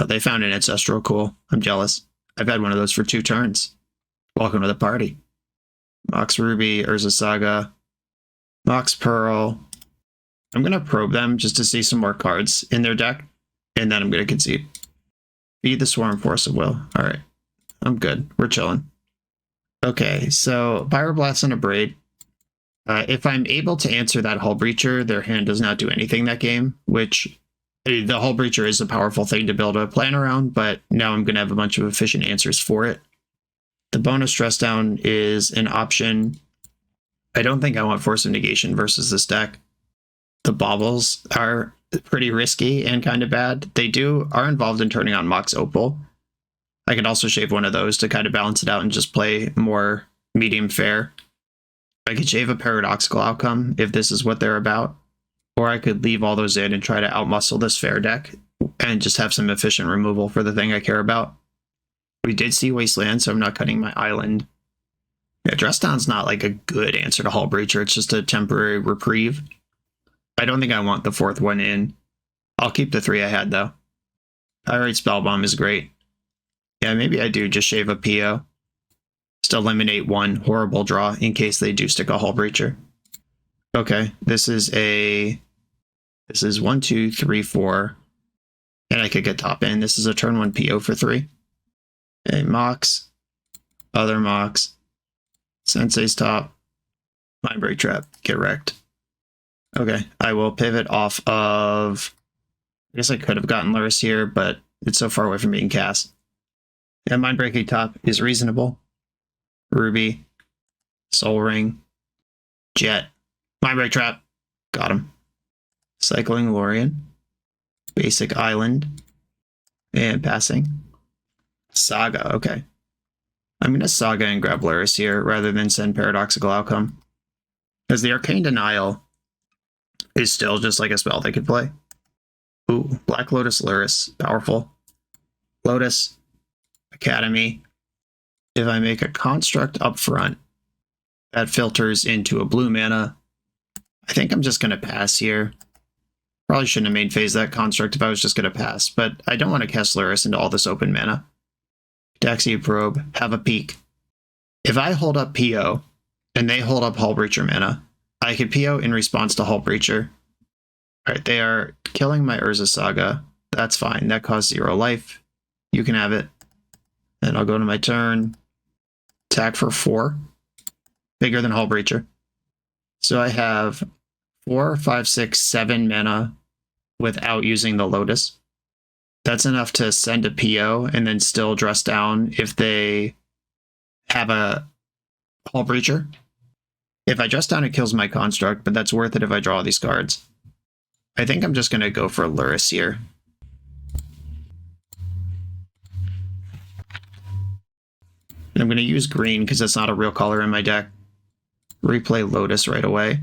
They found an Ancestral. Cool. I'm jealous. I've had one of those for 2 turns. Welcome to the party. Mox Ruby, Urza Saga, Mox Pearl. I'm going to probe them just to see some more cards in their deck, and then I'm going to concede. Feed the Swarm, Force of Will. All right. I'm good. We're chilling. Okay, so Pyroblast and Abrade. If I'm able to answer that Hull Breacher, their hand does not do anything that game, which the Hull Breacher is a powerful thing to build a plan around, but now I'm going to have a bunch of efficient answers for it. The bonus Dress Down is an option. I don't think I want Force of Negation versus this deck. The Baubles are pretty risky and kind of bad. They are involved in turning on Mox Opal. I could also shave one of those to kind of balance it out and just play more medium fair. I could shave a Paradoxical Outcome if this is what they're about. Or I could leave all those in and try to outmuscle this fair deck and just have some efficient removal for the thing I care about. We did see Wasteland, so I'm not cutting my island. Yeah, Dress Down's not like a good answer to Hull Breacher. It's just a temporary reprieve. I don't think I want the 4th one in. I'll keep the 3 I had, though. Pyrite Spellbomb is great. Yeah, maybe I do just shave a PO. Just eliminate 1 horrible draw in case they do stick a Hull Breacher. Okay, this is 1, 2, 3, 4. And I could get top in. This is a turn 1 PO for 3. Okay, Mox. Other Mox. Sensei's top. Mindbreak Trap. Get wrecked. Okay, I will pivot off of... I guess I could have gotten LURRUS here, but it's so far away from being cast. Yeah, Mindbreaking Top is reasonable. Ruby. Soul Ring. Jet. Mindbreak Trap. Got him. Cycling Lorien. Basic Island. And passing. Saga, okay. I'm going to Saga and grab LURRUS here rather than send Paradoxical Outcome. Because the Arcane Denial is still just like a spell they could play. Ooh, Black Lotus LURRUS. Powerful. Lotus. Academy. If I make a construct up front, that filters into a blue mana. I think I'm just going to pass here. Probably shouldn't have main phase that construct if I was just going to pass, but I don't want to cast LURRUS into all this open mana. Daxia Probe, have a peek. If I hold up PO, and they hold up Hull Breacher mana, I could PO in response to Hull Breacher. Alright, they are killing my Urza Saga. That's fine, that costs 0 life. You can have it. And I'll go to my turn. Attack for 4. Bigger than Hull Breacher. So I have 4, 5, 6, 7 mana without using the Lotus. That's enough to send a PO and then still Dress Down if they have a Hull Breacher. If I Dress Down, it kills my construct, but that's worth it if I draw these cards. I think I'm just going to go for LURRUS here. And I'm going to use green because it's not a real color in my deck. Replay Lotus right away.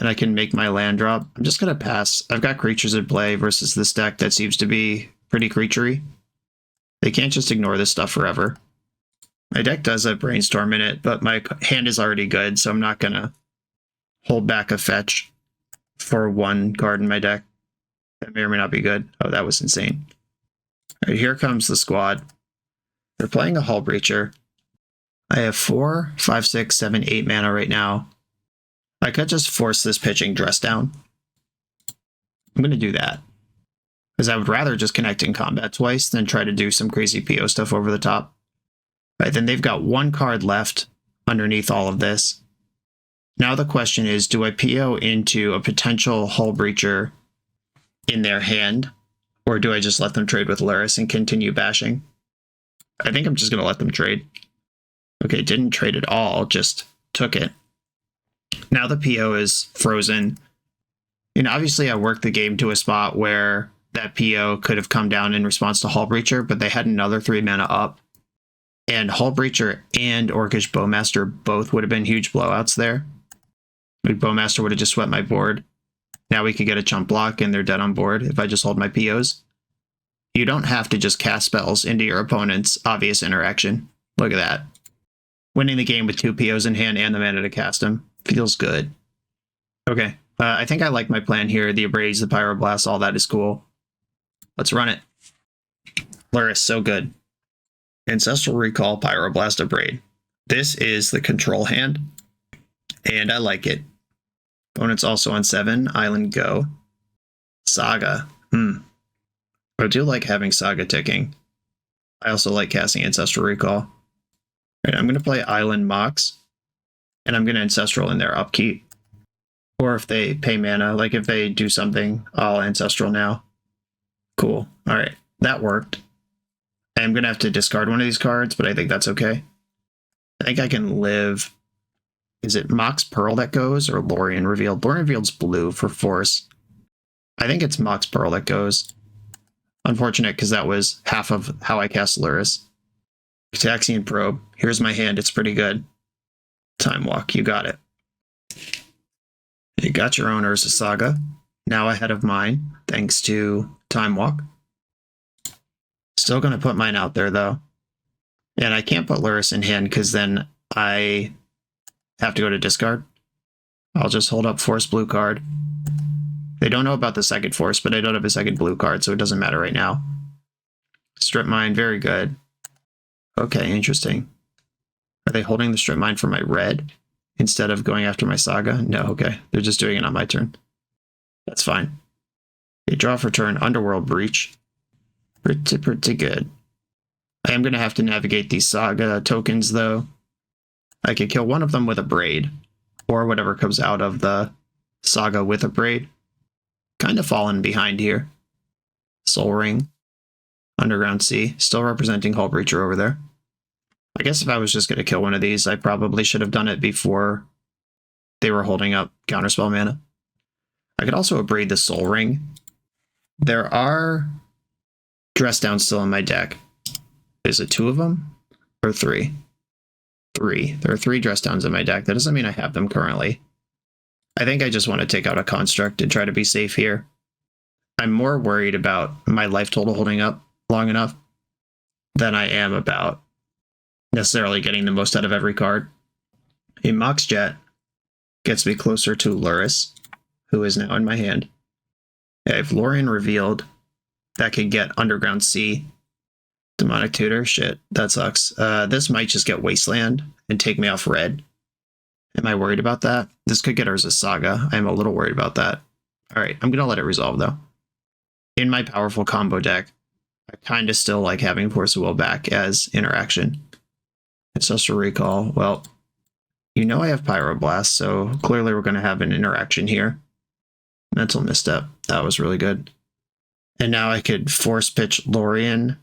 and I can make my land drop. I'm just going to pass. I've got creatures at play versus this deck that seems to be pretty creaturey. They can't just ignore this stuff forever. My deck does have Brainstorm in it, but my hand is already good, so I'm not going to hold back a fetch for one card in my deck. That may or may not be good. Oh, that was insane. All right, here comes the squad. They're playing a Hull Breacher. I have 4, 5, 6, 7, 8 mana right now. I could just force this pitching dress down. I'm going to do that. Because I would rather just connect in combat twice than try to do some crazy PO stuff over the top. All right, then they've got one card left underneath all of this. Now the question is, do I PO into a potential Hull Breacher in their hand? Or do I just let them trade with LURRUS and continue bashing? I think I'm just going to let them trade. Okay, didn't trade at all, just took it. Now the PO is frozen. And obviously I worked the game to a spot where that PO could have come down in response to Hull Breacher, but they had another 3 mana up. And Hull Breacher and Orcish Bowmaster both would have been huge blowouts there. Like Bowmaster would have just swept my board. Now we could get a chump block and they're dead on board if I just hold my POs. You don't have to just cast spells into your opponent's obvious interaction. Look at that. Winning the game with 2 POs in hand and the mana to cast them. Feels good. Okay, I think I like my plan here. The Abrades, the Pyroblast, all that is cool. Let's run it. LURRUS, so good. Ancestral Recall, Pyroblast, Abrade. This is the control hand, and I like it. Opponent's also on 7. Island Go. Saga. I do like having Saga ticking. I also like casting Ancestral Recall. All right, I'm going to play Island Mox, and I'm going to Ancestral in their upkeep. Or if they pay mana, like if they do something, I'll Ancestral now. Cool. All right, that worked. I'm going to have to discard one of these cards, but I think that's okay. I think I can live... Is it Mox Pearl that goes, or Lorien Revealed? Lorien Revealed's blue for force. I think it's Mox Pearl that goes. Unfortunate, because that was half of how I cast LURRUS. Taxian Probe. Here's my hand. It's pretty good. Time Walk. You got it. You got your own Urza Saga. Now ahead of mine, thanks to Time Walk. Still going to put mine out there, though. And I can't put LURRUS in hand, because then I have to go to discard. I'll just hold up Force blue card. They don't know about the second Force, but I don't have a second blue card, so it doesn't matter right now. Strip Mine, very good. Okay, interesting. Are they holding the Strip Mine for my red instead of going after my Saga? No, okay. They're just doing it on my turn. That's fine. Okay, draw for turn, Underworld Breach. Pretty good. I am going to have to navigate these Saga tokens, though. I could kill one of them with a Braid, or whatever comes out of the Saga with a Braid. Kind of fallen behind here. Soul Ring. Underground Sea. Still representing Hull Breacher over there. I guess if I was just going to kill one of these, I probably should have done it before they were holding up Counterspell mana. I could also Abrade the Soul Ring. There are Dress Down still in my deck. Is it 2 of them? Or 3? 3. There are 3 Dress Downs in my deck. That doesn't mean I have them currently. I think I just want to take out a Construct and try to be safe here. I'm more worried about my life total holding up long enough than I am about necessarily getting the most out of every card. A Mox Jet gets me closer to LURRUS, who is now in my hand. I have Lorien Revealed. That could get Underground Sea. Demonic Tutor, shit, that sucks. This might just get Wasteland and take me off red. Am I worried about that? This could get Urza Saga. I'm a little worried about that. Alright, I'm going to let it resolve, though. In my powerful combo deck, I kind of still like having Force of Will back as interaction. Ancestral Recall, well, you know I have Pyroblast, so clearly we're going to have an interaction here. Mental Misstep, that was really good. And now I could Force pitch Lorien,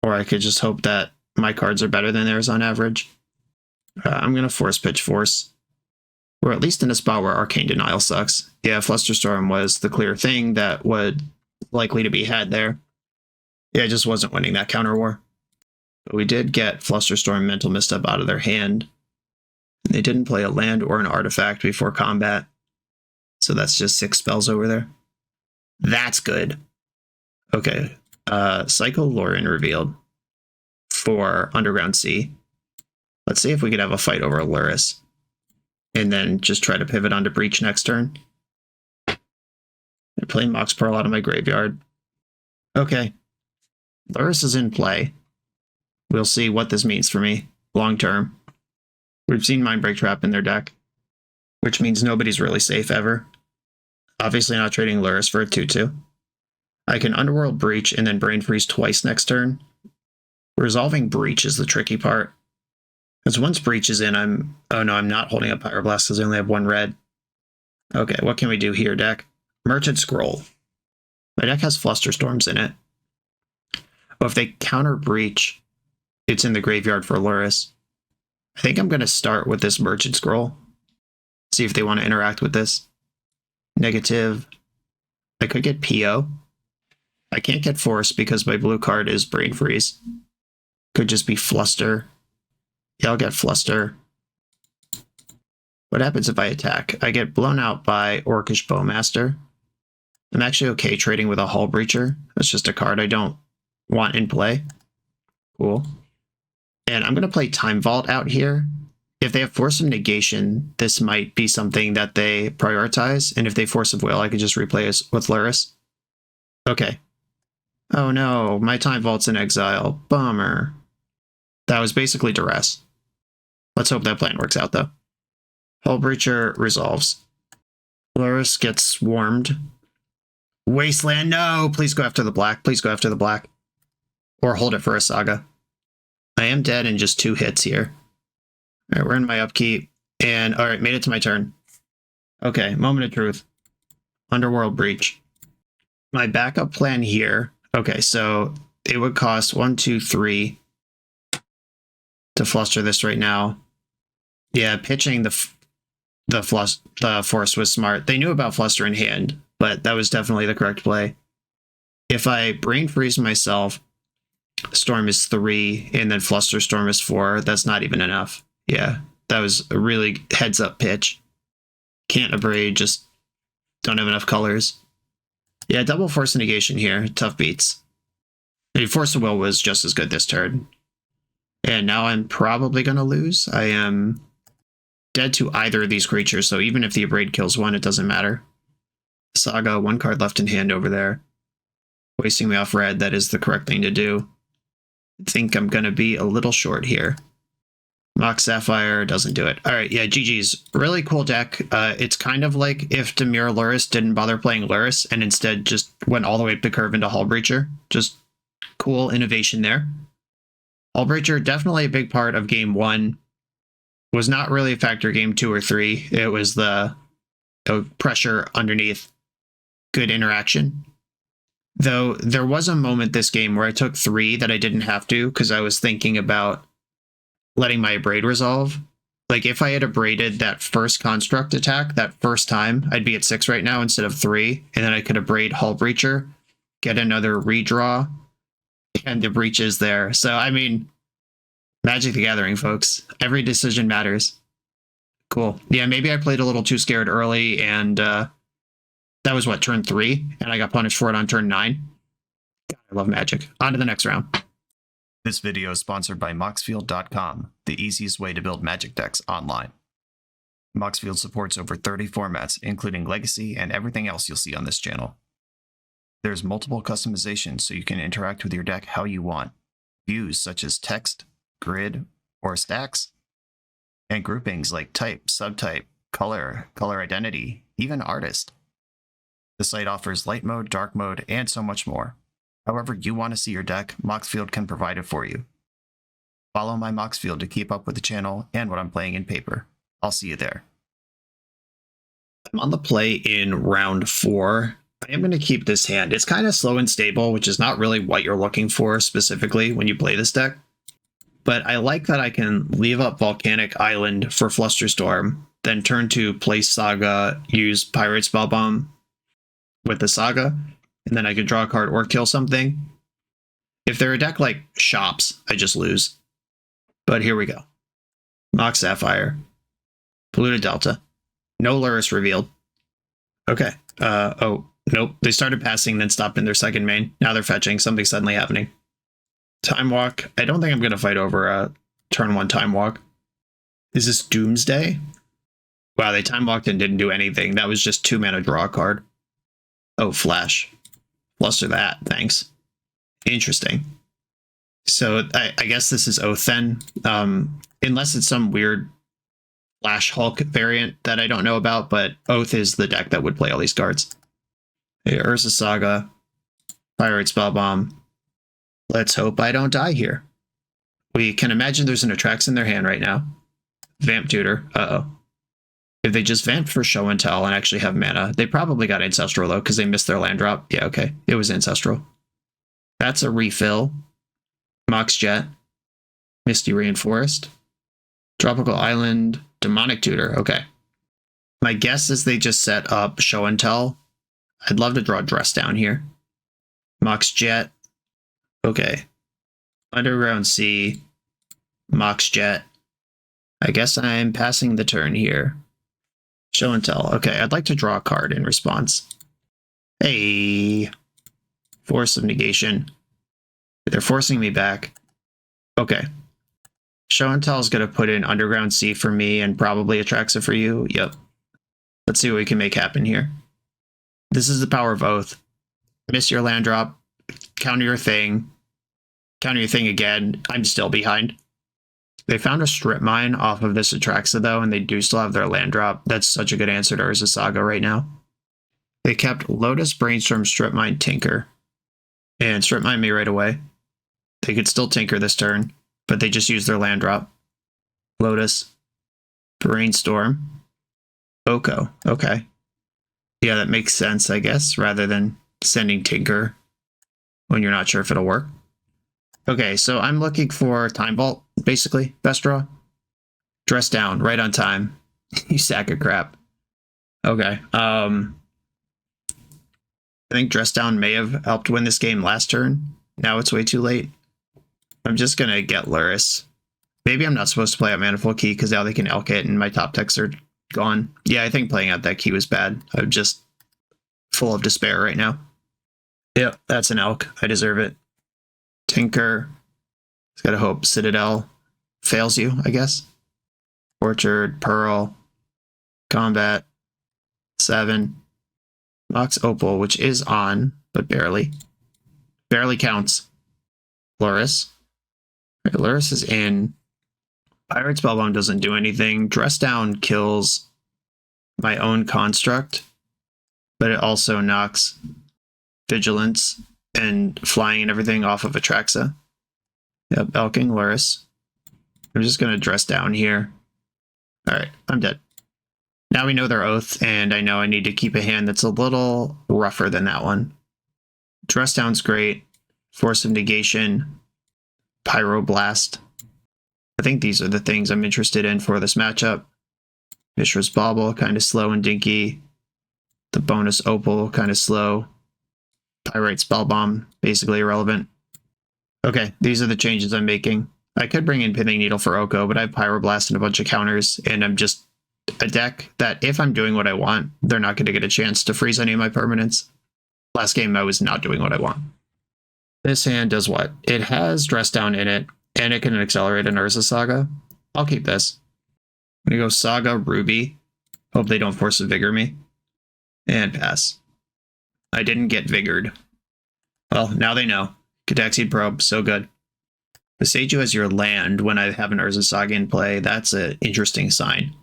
or I could just hope that my cards are better than theirs on average. I'm going to Force pitch Force. We're at least in a spot where Arcane Denial sucks. Yeah, Flusterstorm was the clear thing that would likely to be had there. Yeah, I just wasn't winning that counter war. But we did get Flusterstorm Mental Misstep out of their hand. And they didn't play a land or an artifact before combat. So that's just 6 spells over there. That's good. Okay. Cycle Lauren revealed for Underground Sea. Let's see if we could have a fight over LURRUS. And then just try to pivot onto Breach next turn. And play Mox Pearl out of my graveyard. Okay. LURRUS is in play. We'll see what this means for me long term. We've seen Mindbreak Trap in their deck, which means nobody's really safe ever. Obviously not trading LURRUS for a 2-2. I can Underworld Breach and then Brain Freeze twice next turn. Resolving Breach is the tricky part. Because once Breach is in, oh no, I'm not holding up Pyroblast because I only have 1 red. Okay, what can we do here, deck? Merchant Scroll. My deck has Flusterstorms in it. Oh, if they counter Breach, it's in the graveyard for LURRUS. I think I'm going to start with this Merchant Scroll. See if they want to interact with this. Negative. I could get PO. I can't get Force because my blue card is Brain Freeze. Could just be Fluster. Yeah, I'll get Fluster. What happens if I attack? I get blown out by Orcish Bowmaster. I'm actually okay trading with a Hull Breacher. That's just a card I don't want in play. Cool. And I'm going to play Time Vault out here. If they have Force of Negation, this might be something that they prioritize. And if they Force of Will, I could just replay it with LURRUS. Okay. Oh no, my Time Vault's in exile. Bummer. That was basically Duress. Let's hope that plan works out, though. Hull Breacher resolves. LURRUS gets swarmed. Wasteland, no! Please go after the black. Please go after the black. Or hold it for a Saga. I am dead in just 2 hits here. Alright, we're in my upkeep. And, alright, made it to my turn. Okay, moment of truth. Underworld Breach. My backup plan here. Okay, so it would cost 1, 2, 3 to fluster this right now. Yeah, pitching the Force was smart. They knew about Fluster in hand, but that was definitely the correct play. If I Brain Freeze myself, Storm is 3, and then Fluster Storm is 4, that's not even enough. Yeah, that was a really heads-up pitch. Can't abrade, just don't have enough colors. Yeah, double Force Negation here. Tough beats. I mean, Force of Will was just as good this turn. And now I'm probably going to lose. I am dead to either of these creatures, so even if the Abrade kills one, it doesn't matter. Saga, 1 card left in hand over there. Wasting me off red, that is the correct thing to do. I think I'm going to be a little short here. Mox Sapphire doesn't do it. Alright, yeah, GG's. Really cool deck. It's kind of like if Demir LURRUS didn't bother playing LURRUS and instead just went all the way up the curve into Hull Breacher. Just cool innovation there. Hull Breacher, definitely a big part of game 1. Was not really a factor game 2 or 3. It was the pressure underneath. Good interaction. Though there was a moment this game where I took 3 that I didn't have to because I was thinking about letting my Abrade resolve. Like if I had abraded that first construct attack that first time, I'd be at 6 right now instead of 3, and then I could abrade Hull Breacher, get another redraw, and the breach is there. So I mean, Magic the Gathering, folks. Every decision matters. Cool. Yeah, maybe I played a little too scared early, and that was what, turn 3, and I got punished for it on turn 9. God, I love Magic. On to the next round. This video is sponsored by Moxfield.com, the easiest way to build Magic decks online. Moxfield supports over 30 formats, including Legacy and everything else you'll see on this channel. There's multiple customizations so you can interact with your deck how you want. Views such as text, grid, or stacks, and groupings like type, subtype, color, color identity, even artist. The site offers light mode, dark mode, and so much more. However you want to see your deck, Moxfield can provide it for you. Follow my Moxfield to keep up with the channel and what I'm playing in paper. I'll see you there. I'm on the play in round 4. I am going to keep this hand. It's kind of slow and stable, which is not really what you're looking for specifically when you play this deck. But I like that I can leave up Volcanic Island for Flusterstorm, then turn to play Saga, use Pirate Spellbomb with the Saga, and then I could draw a card or kill something. If they're a deck like Shops, I just lose. But here we go. Mox Sapphire. Polluted Delta. No LURRUS revealed. Okay. Oh, nope. They started passing, then stopped in their second main. Now they're fetching. Something's suddenly happening. Time Walk. I don't think I'm going to fight over a turn 1 Time Walk. Is this Doomsday? Wow, they Time Walked and didn't do anything. That was just 2 mana draw a card. Oh, Flash. Fluster that. Thanks. Interesting. So I guess this is Oath then. Unless it's some weird Flash Hulk variant that I don't know about, but Oath is the deck that would play all these cards. Hey, Urza Saga, Pirate Spellbomb. Let's hope I don't die here. We can imagine there's an Attrax in their hand right now. Vamp Tutor. Uh-oh. If they just vamped for Show and Tell and actually have mana, they probably got Ancestral though, because they missed their land drop. Yeah, okay. It was Ancestral. That's a refill. Mox Jet. Misty Rainforest. Tropical Island. Demonic Tutor. Okay. My guess is they just set up Show and Tell. I'd love to draw Dress Down here. Mox Jet. Okay. Underground Sea. Mox Jet. I guess I'm passing the turn here. Show and Tell. Okay, I'd like to draw a card in response. Hey. Force of Negation. They're forcing me back. Okay. Show and Tell is going to put in Underground Sea for me and probably Atraxa for you. Yep. Let's see what we can make happen here. This is the power of Oath. Miss your land drop. Counter your thing. Counter your thing again. I'm still behind. They found a Strip Mine off of this Atraxa though, and they do still have their land drop. That's such a good answer to Urza Saga right now. They kept Lotus, Brainstorm, Strip Mine, Tinker. And Strip Mine me right away. They could still Tinker this turn, but they just used their land drop. Lotus, Brainstorm, Oko. Okay. Yeah, that makes sense, I guess, rather than sending Tinker when you're not sure if it'll work. Okay, so I'm looking for Time Vault, basically. Best draw. Dress Down, right on time. You sack of crap. Okay. I think Dress Down may have helped win this game last turn. Now it's way too late. I'm just going to get LURRUS. Maybe I'm not supposed to play out Manifold Key because now they can elk it and my top decks are gone. Yeah, I think playing out that key was bad. I'm just full of despair right now. Yep, that's an elk. I deserve it. Tinker. It's got to hope Citadel fails you, I guess. Orchard, Pearl, Combat, 7. Mox Opal, which is on, but barely. Barely counts. LURRUS. Right, LURRUS is in. Pirate Spellbomb doesn't do anything. Dress Down kills my own construct, but it also knocks Vigilance and flying and everything off of Atraxa. Yep, elking LURRUS. I'm just going to Dress Down here. Alright, I'm dead. Now we know their Oath, and I know I need to keep a hand that's a little rougher than that one. Dress Down's great. Force of Negation. Pyroblast. I think these are the things I'm interested in for this matchup. Mishra's Bauble, kind of slow and dinky. The bonus Opal, kind of slow. Pyrite Spellbomb, basically irrelevant. Okay, these are the changes I'm making. I could bring in Pithing Needle for Oko, but I have Pyroblast and a bunch of counters, and I'm just a deck that if I'm doing what I want, they're not going to get a chance to freeze any of my permanents. Last game, I was not doing what I want. This hand does what? It has Dress Down in it, and it can accelerate an Urza Saga. I'll keep this. I'm going to go Saga, Ruby. Hope they don't force a Vigor me. And pass. I didn't get Vigored. Well, now they know. Cataxian Probe, so good. Besage you as your land when I have an Urza Saga in play. That's an interesting sign.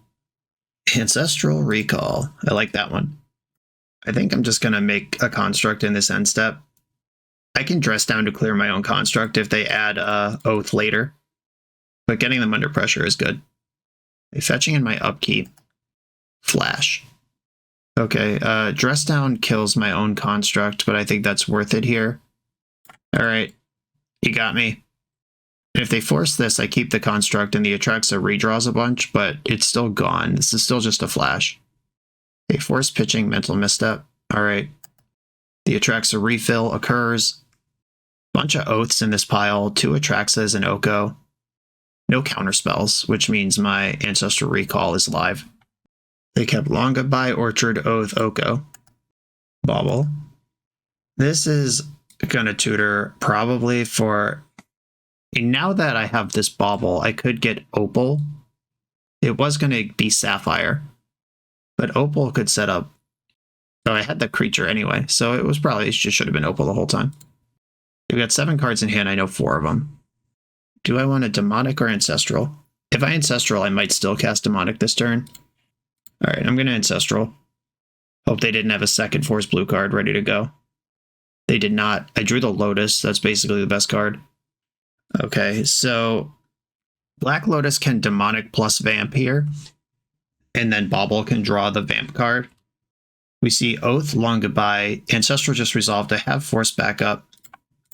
Ancestral Recall. I like that one. I think I'm just going to make a construct in this end step. I can Dress Down to clear my own construct if they add Oath later. But getting them under pressure is good. Fetching in my upkeep. Flash. Okay, Dress Down kills my own construct, but I think that's worth it here. Alright, you got me. And if they force this, I keep the construct and the Atraxa redraws a bunch, but it's still gone. This is still just a flash. Okay, force pitching, mental misstep. Alright. The Atraxa refill occurs. Bunch of Oaths in this pile, 2 Atraxas and Oko. No counterspells, which means my Ancestral Recall is live. They kept Long Goodbye, Orchard, Oath, Oko. Bauble. This is gonna tutor probably for... Now that I have this Bauble, I could get Opal. It was gonna be Sapphire, but Opal could set up... Oh, I had the creature anyway, so it was probably... It just should have been Opal the whole time. We've got 7 cards in hand, I know 4 of them. Do I want a Demonic or Ancestral? If I Ancestral, I might still cast Demonic this turn. Alright, I'm gonna Ancestral. Hope they didn't have a second Force Blue card ready to go. They did not. I drew the Lotus. That's basically the best card. Okay, so Black Lotus can Demonic plus Vamp here. And then Bauble can draw the Vamp card. We see Oath, Long Goodbye. Ancestral just resolved. I have Force backup.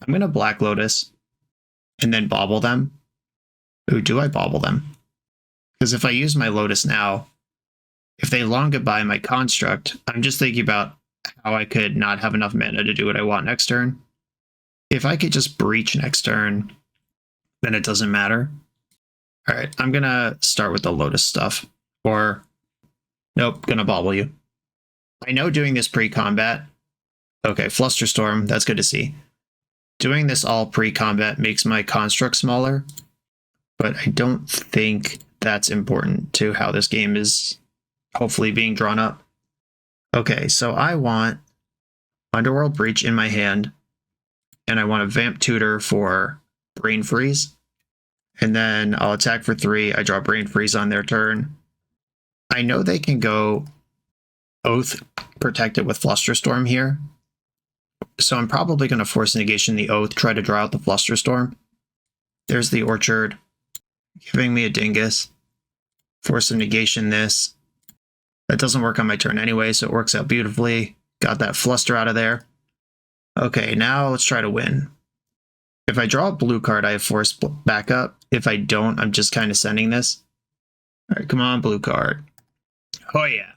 I'm going to Black Lotus. And then Bauble them. Ooh, do I Bauble them? Because if I use my Lotus now, if they Long Goodbye my Construct, I'm just thinking about how I could not have enough mana to do what I want next turn. If I could just Breach next turn, then it doesn't matter. Alright, I'm gonna start with the Lotus stuff. Or, nope, gonna Bauble you. I know doing this pre-combat... Okay, Flusterstorm, that's good to see. Doing this all pre-combat makes my Construct smaller, but I don't think that's important to how this game is hopefully being drawn up. Okay, so I want Underworld Breach in my hand, and I want a Vamp Tutor for Brain Freeze. And then I'll attack for 3, I draw Brain Freeze on their turn. I know they can go Oath protected with Flusterstorm here, so I'm probably going to force negation the Oath, try to draw out the Flusterstorm. There's the Orchard, giving me a Dingus. Force of negation this. That doesn't work on my turn anyway, so it works out beautifully. Got that Fluster out of there. Okay, now let's try to win. If I draw a blue card, I have Force backup. If I don't, I'm just kind of sending this. Alright, come on, blue card. Oh yeah.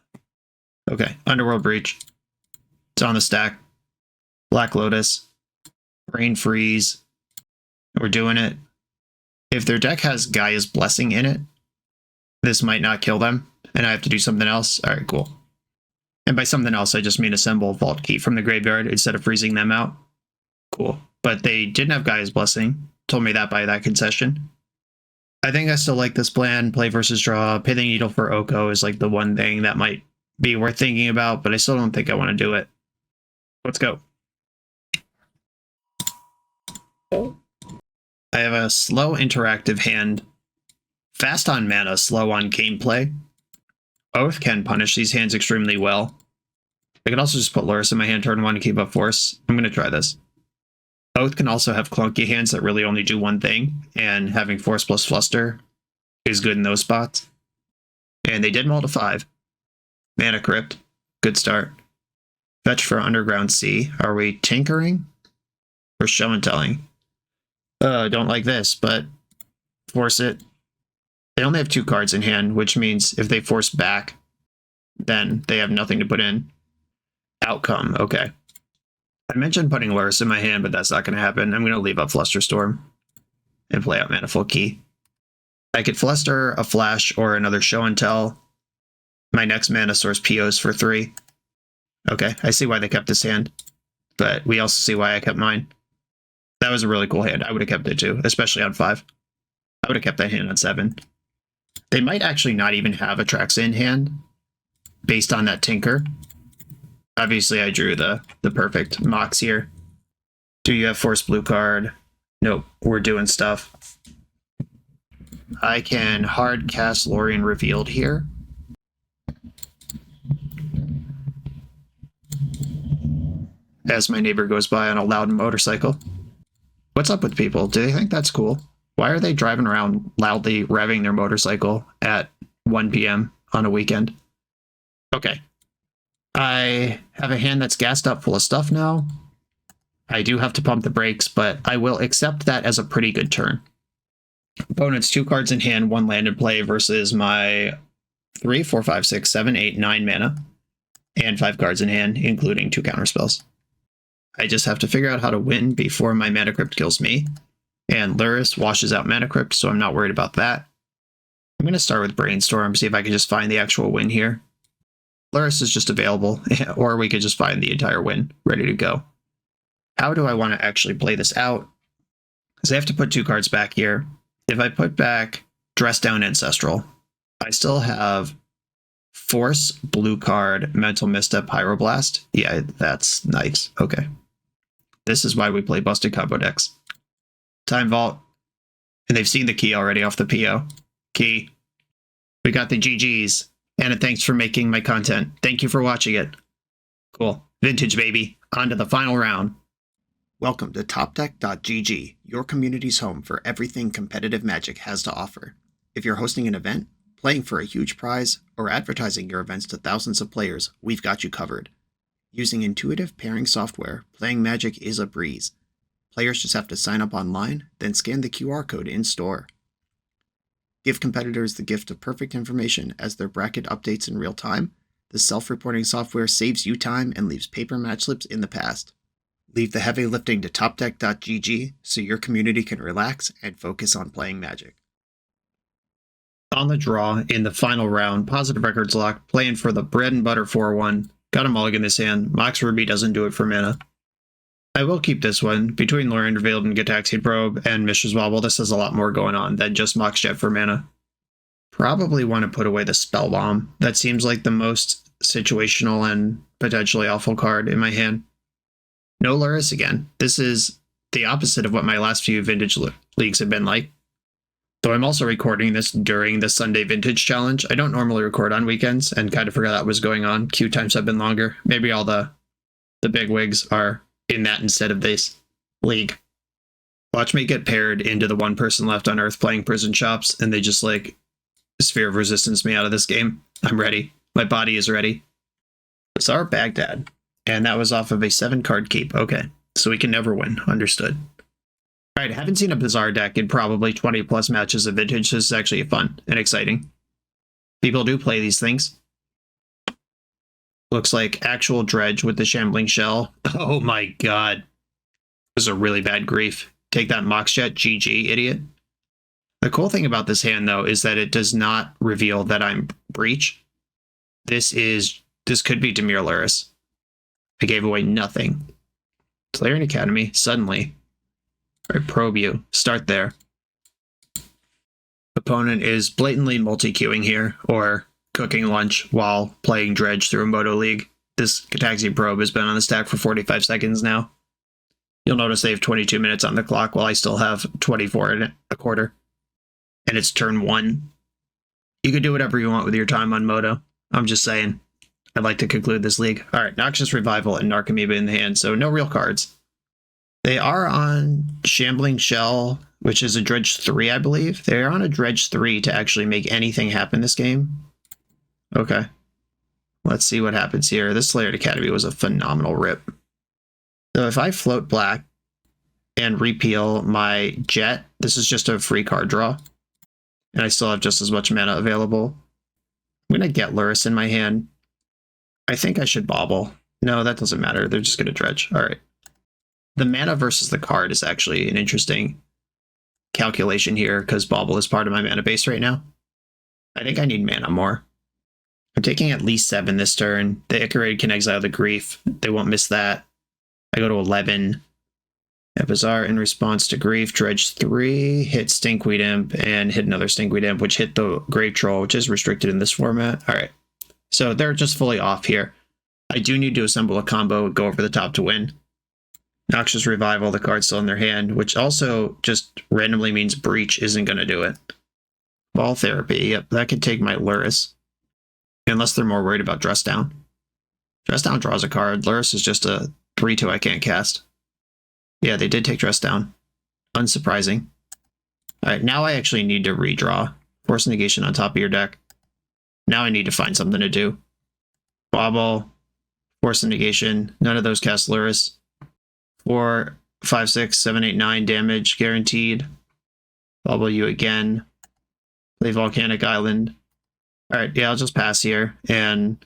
Okay, Underworld Breach. It's on the stack. Black Lotus. Brain Freeze. We're doing it. If their deck has Gaia's Blessing in it, this might not kill them, and I have to do something else. Alright, cool. And by something else, I just mean assemble Vault Key from the graveyard instead of freezing them out. Cool. But they didn't have Gaia's Blessing. Told me that by that concession. I think I still like this plan. Play versus draw. Pithing Needle for Oko is like the one thing that might be worth thinking about, but I still don't think I want to do it. Let's go. I have a slow interactive hand. Fast on mana, slow on gameplay. Oath can punish these hands extremely well. I could also just put LURRUS in my hand turn 1 to keep up Force. I'm going to try this. Oath can also have clunky hands that really only do one thing, and having Force plus Fluster is good in those spots. And they did mull to 5. Mana Crypt. Good start. Fetch for Underground Sea. Are we tinkering? Or show and telling? Don't like this, but force it. They only have 2 cards in hand, which means if they force back, then they have nothing to put in. Outcome, okay. I mentioned putting LURRUS in my hand, but that's not going to happen. I'm going to leave up Flusterstorm and play out Manifold Key. I could Fluster, a Flash, or another Show and Tell. My next mana source POs for 3. Okay, I see why they kept this hand, but we also see why I kept mine. That was a really cool hand. I would have kept it too, especially on 5. I would have kept that hand on 7. They might actually not even have a Trax in hand, based on that Tinker. Obviously, I drew the perfect Mox here. Do you have Force Blue card? Nope, we're doing stuff. I can hard cast Lorien Revealed here. As my neighbor goes by on a loud motorcycle. What's up with people? Do they think that's cool? Why are they driving around loudly revving their motorcycle at 1 p.m. on a weekend? Okay. I have a hand that's gassed up full of stuff now. I do have to pump the brakes, but I will accept that as a pretty good turn. Opponent's 2 cards in hand, 1 land in play versus my 3, 4, 5, 6, 7, 8, 9 mana. And 5 cards in hand, including 2 counterspells. I just have to figure out how to win before my Mana Crypt kills me. And LURRUS washes out Mana Crypt, so I'm not worried about that. I'm going to start with Brainstorm, see if I can just find the actual win here. LURRUS is just available, or we could just find the entire win ready to go. How do I want to actually play this out? Because I have to put 2 cards back here. If I put back Dress Down Ancestral, I still have Force, blue card, Mental Misstep, Pyroblast. Yeah, that's nice. Okay. This is why we play busted combo decks. Time Vault. And they've seen the key already off the PO. Key. We got the GGs. And thanks for making my content. Thank you for watching it. Cool. Vintage, baby. On to the final round. Welcome to TopDeck.gg, your community's home for everything competitive Magic has to offer. If you're hosting an event, playing for a huge prize, or advertising your events to thousands of players, we've got you covered. Using intuitive pairing software, playing Magic is a breeze. Players just have to sign up online, then scan the QR code in-store. Give competitors the gift of perfect information as their bracket updates in real time. The self-reporting software saves you time and leaves paper match slips in the past. Leave the heavy lifting to TopDeck.gg so your community can relax and focus on playing Magic. On the draw in the final round, Positive Records lock, playing for the bread and butter 4-1. Got a mulligan this hand. Mox Ruby doesn't do it for mana. I will keep this one. Between Lore Interveiled and Gataxian Probe and Mishra's Wobble, this has a lot more going on than just Mox Jet for mana. Probably want to put away the Spell Bomb. That seems like the most situational and potentially awful card in my hand. No LURRUS again. This is the opposite of what my last few Vintage leagues have been like. Though I'm also recording this during the Sunday Vintage Challenge. I don't normally record on weekends and kind of forgot that was going on. Queue times have been longer. Maybe all the big wigs are in that instead of this league. Watch me get paired into the one person left on Earth playing Prison Shops, and they just like Sphere of Resistance me out of this game. I'm ready. My body is ready. Bazaar Baghdad. And that was off of a 7-card keep. Okay, so we can never win. Understood. All right, I haven't seen a Bazaar deck in probably 20 plus matches of Vintage. This is actually fun and exciting. People do play these things. Looks like actual Dredge with the Shambling Shell. Oh my god. This is a really bad grief. Take that Moxjet, GG, idiot. The cool thing about this hand, though, is that it does not reveal that I'm Breach. This could be Dimir LURRUS. I gave away nothing. Clarion Academy, suddenly. All right, probe you. Start there. Opponent is blatantly multi-queuing here, or cooking lunch while playing Dredge through a Moto League. This Gataxian Probe has been on the stack for 45 seconds now. You'll notice they have 22 minutes on the clock while I still have 24 and a quarter. And it's turn 1. You can do whatever you want with your time on Moto. I'm just saying. I'd like to conclude this league. All right, Noxious Revival and Narcomoeba in the hand, so no real cards. They are on Shambling Shell, which is a Dredge 3, I believe. They're on a Dredge 3 to actually make anything happen this game. Okay. Let's see what happens here. This Slayer Academy was a phenomenal rip. So if I float black and repeal my Jet, this is just a free card draw. And I still have just as much mana available. I'm going to get LURRUS in my hand. I think I should bobble. No, that doesn't matter. They're just going to Dredge. All right. The mana versus the card is actually an interesting calculation here because bobble is part of my mana base right now. I think I need mana more. I'm taking at least 7 this turn. The Icarade can exile the Grief. They won't miss that. I go to 11. Bazaar in response to Grief. Dredge 3. Hit Stinkweed Imp and hit another Stinkweed Imp, which hit the Grave Troll, which is restricted in this format. All right. So they're just fully off here. I do need to assemble a combo, go over the top to win. Noxious Revival, the card's still in their hand, which also just randomly means Breach isn't going to do it. Ball Therapy, yep, that could take my LURRUS. Unless they're more worried about Dress Down. Dress Down draws a card. LURRUS is just a 3-2 I can't cast. Yeah, they did take Dress Down. Unsurprising. Alright, now I actually need to redraw. Force Negation on top of your deck. Now I need to find something to do. Bobble, Force Negation, none of those cast LURRUS. 4, 5, 6, 7, 8, 9 damage guaranteed. Bobble you again. Play Volcanic Island. Alright, yeah, I'll just pass here and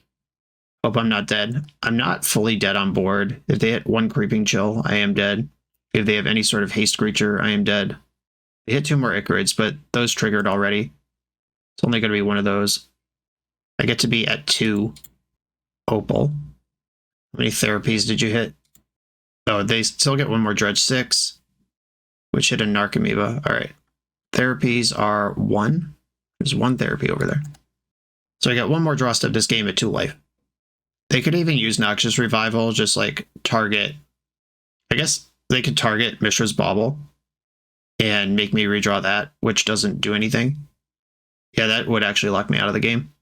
hope I'm not dead. I'm not fully dead on board. If they hit 1 Creeping Chill, I am dead. If they have any sort of haste creature, I am dead. They hit 2 more Icarids, but those triggered already. It's only going to be one of those. I get to be at 2. Opal. How many therapies did you hit? Oh, they still get one more dredge. 6, which hit a Narcomoeba. All right. Therapies are 1. There's 1 therapy over there. So I got 1 more draw step this game at 2 life. They could even use Noxious Revival, just like target. I guess they could target Mishra's Bauble and make me redraw that, which doesn't do anything. Yeah, that would actually lock me out of the game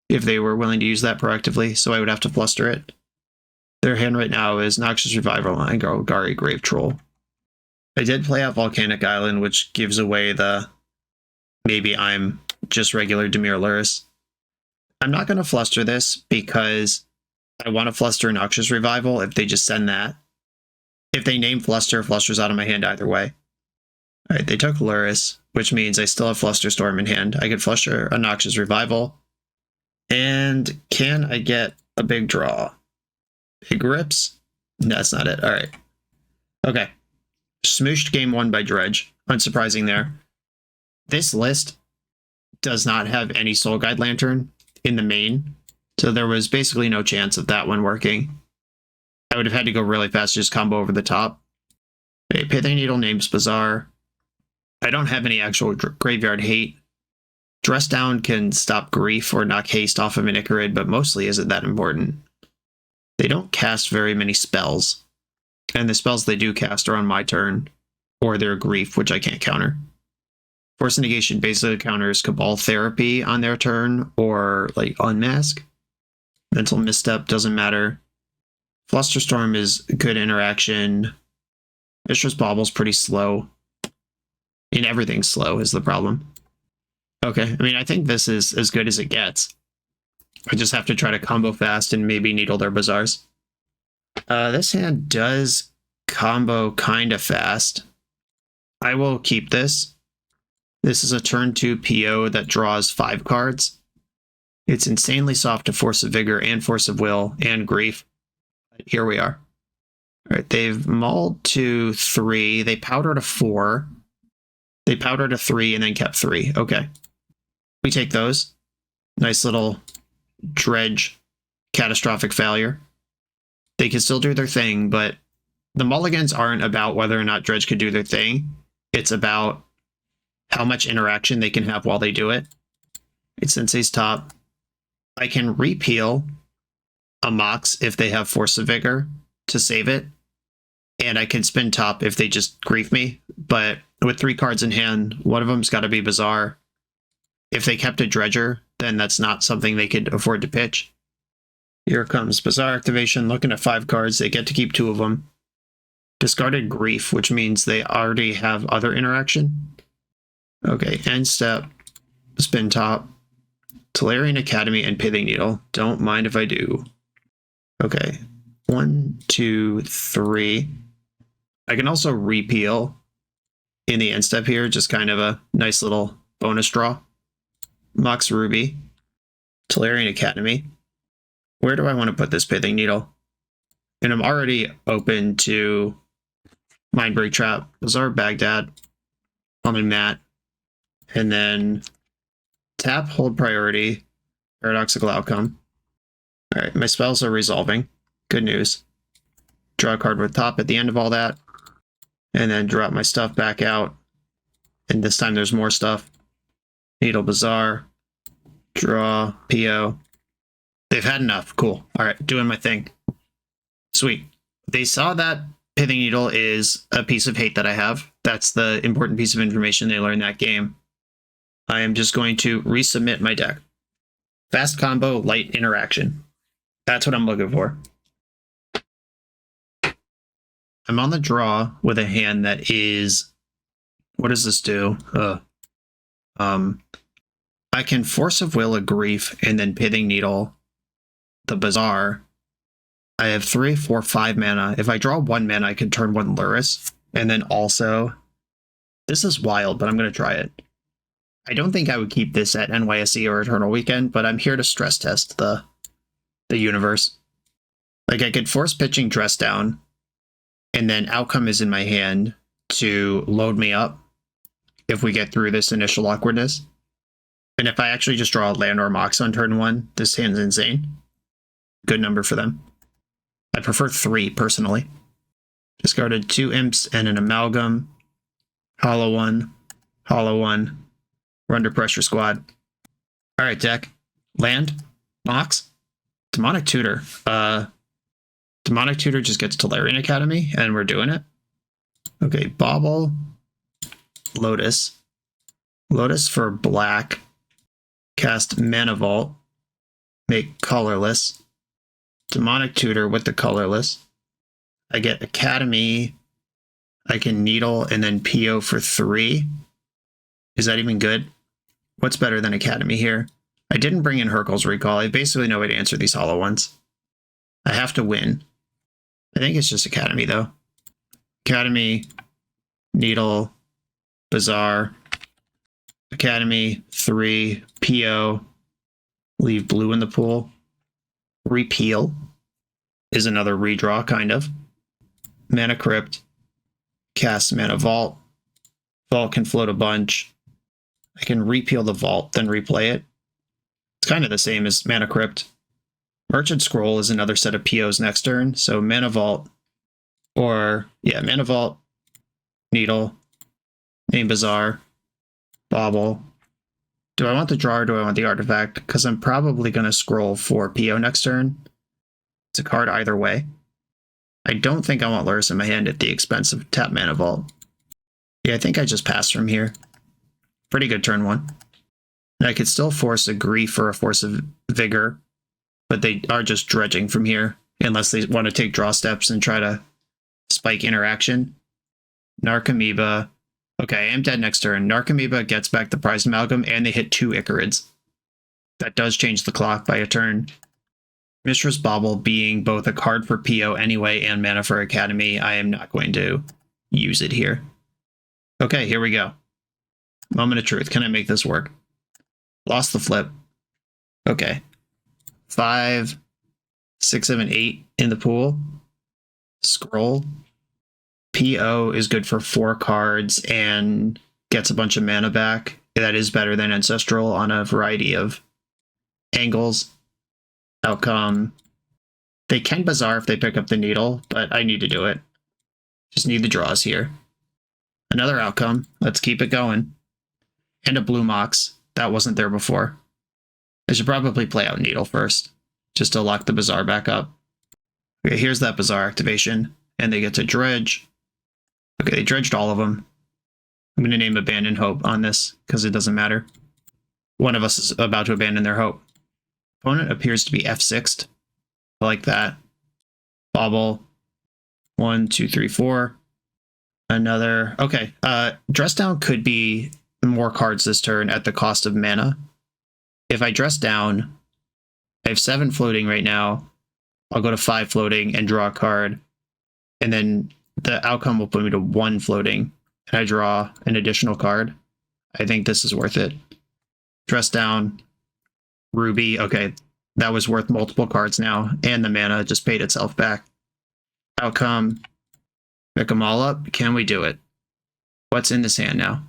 if they were willing to use that proactively, so I would have to fluster it. Their hand right now is Noxious Revival and Golgari Grave Troll. I did play out Volcanic Island, which gives away the maybe I'm just regular Dimir LURRUS. I'm not going to fluster this because I want to fluster Noxious Revival if they just send that. If they name Fluster, Fluster's out of my hand either way. Alright, they took LURRUS, which means I still have Flusterstorm in hand. I could Fluster a Noxious Revival. And can I get a big draw? Big Rips? No, that's not it. Alright. Okay. Smooshed game 1 by Dredge. Unsurprising there. This list does not have any Soul Guide Lantern in the main, so there was basically no chance of that one working. I would have had to go really fast to just combo over the top. Okay, Pithing Needle names Bazaar. I don't have any actual graveyard hate. Dress Down can stop grief or knock haste off of an Icarid, but mostly isn't that important. They don't cast very many spells, and the spells they do cast are on my turn, or their grief, which I can't counter. Force Negation basically counters Cabal Therapy on their turn, or like Unmask. Mental Misstep doesn't matter. Flusterstorm is good interaction. Mishra's Bauble's pretty slow. And everything's slow is the problem. Okay, I mean, I think this is as good as it gets. I just have to try to combo fast and maybe needle their Bazaars. This hand does combo kind of fast. I will keep this. This is a turn 2 PO that draws 5 cards. It's insanely soft to Force of Vigor and Force of Will and Grief. Here we are. All right, they've mauled to 3. They powdered a 4. They powdered a 3 and then kept 3. Okay. We take those. Nice little Dredge catastrophic failure. They can still do their thing, but the mulligans aren't about whether or not Dredge could do their thing. It's about how much interaction they can have while they do it. It's Sensei's top. I can repeal a Mox if they have Force of Vigor to save it. And I can spin top if they just grief me. But with 3 cards in hand, one of them's got to be Bazaar. If they kept a Dredger, then that's not something they could afford to pitch. Here comes Bazaar activation, looking at 5 cards. They get to keep 2 of them. Discarded Grief, which means they already have other interaction. Okay, end step, spin top, Tolarian Academy, and Pithing Needle. Don't mind if I do. Okay, 1, 2, 3. I can also repeal in the end step here, just kind of a nice little bonus draw. Mox Ruby, Tolarian Academy. Where do I want to put this Pithing Needle? And I'm already open to Mindbreak Trap, Bazaar Baghdad, Plumbing Mat, and then tap, hold priority, Paradoxical Outcome. Alright, my spells are resolving. Good news. Draw a card with top at the end of all that. And then drop my stuff back out. And this time there's more stuff. Needle Bazaar. Draw. PO. They've had enough. Cool. Alright, doing my thing. Sweet. They saw that Pithing Needle is a piece of hate that I have. That's the important piece of information they learned that game. I am just going to resubmit my deck. Fast combo, light interaction. That's what I'm looking for. I'm on the draw with a hand that is... What does this do? I can Force of Will a Grief and then Pithing Needle the Bazaar. I have 3, 4, 5 mana. If I draw 1 mana, I can turn 1 LURRUS. And then also... This is wild, but I'm going to try it. I don't think I would keep this at NYSE or Eternal Weekend, but I'm here to stress test the universe. Like, I could force pitching Dress Down, and then Outcome is in my hand to load me up if we get through this initial awkwardness. And if I actually just draw a land or a Mox on turn 1, this hand's insane. good number for them. I prefer 3, personally. Discarded 2 imps and an amalgam. Hollow 1. Hollow 1. We're under pressure, squad. Alright, deck. Land. Mox. Demonic Tutor. Demonic Tutor just gets Tolarian Academy, and we're doing it. Okay, Bauble. Lotus. Lotus for black. Cast Mana Vault. Make colorless. Demonic Tutor with the colorless. I get Academy. I can Needle and then PO for 3. Is that even good? What's better than Academy here? I didn't bring in Hercule's Recall. I have basically no way to answer these hollow ones. I have to win. I think it's just Academy, though. Academy, Needle, Bazaar, Academy, 3, PO, leave blue in the pool. Repeal is another redraw, kind of. Mana Crypt, cast Mana Vault. Vault can float a bunch. I can repeal the Vault, then replay it. It's kind of the same as Mana Crypt. Merchant Scroll is another set of POs next turn, so Mana Vault, or, yeah, Mana Vault, Needle, Name Bazaar, Bauble. Do I want the draw or do I want the artifact? Because I'm probably going to scroll for PO next turn. It's a card either way. I don't think I want LURRUS in my hand at the expense of tap Mana Vault. Yeah, I think I just pass from here. Pretty good turn 1. And I could still force a Grief or a Force of Vigor, but they are just dredging from here, unless they want to take draw steps and try to spike interaction. Narcomoeba. Okay, I am dead next turn. Narcomoeba gets back the Prized Amalgam, and they hit 2 Icarids. That does change the clock by a turn. Mishra's Bauble being both a card for PO anyway and mana for Academy, I am not going to use it here. Okay, here we go. Moment of truth. Can I make this work? Lost the flip. Okay. 5, 6, 7, 8 in the pool. Scroll. PO is good for 4 cards and gets a bunch of mana back. That is better than Ancestral on a variety of angles. Outcome. They can Bazaar if they pick up the Needle, but I need to do it. Just need the draws here. Another outcome. Let's keep it going. And a blue Mox. That wasn't there before. I should probably play out Needle first, just to lock the Bazaar back up. Okay, here's that Bazaar activation, and they get to dredge. Okay, they dredged all of them. I'm going to name Abandon Hope on this, because it doesn't matter. One of us is about to abandon their hope. Opponent appears to be F6'd. I like that. Bauble. 1, 2, 3, 4. Another. Okay, Dress Down could be more cards this turn at the cost of mana. If I dress down, I have 7 floating right now. I'll go to 5 floating and draw a card. And then the outcome will put me to 1 floating. And I draw an additional card. I think this is worth it. Dress down. Ruby. Okay, that was worth multiple cards now. And the mana just paid itself back. Outcome. Pick them all up. Can we do it? What's in this hand now?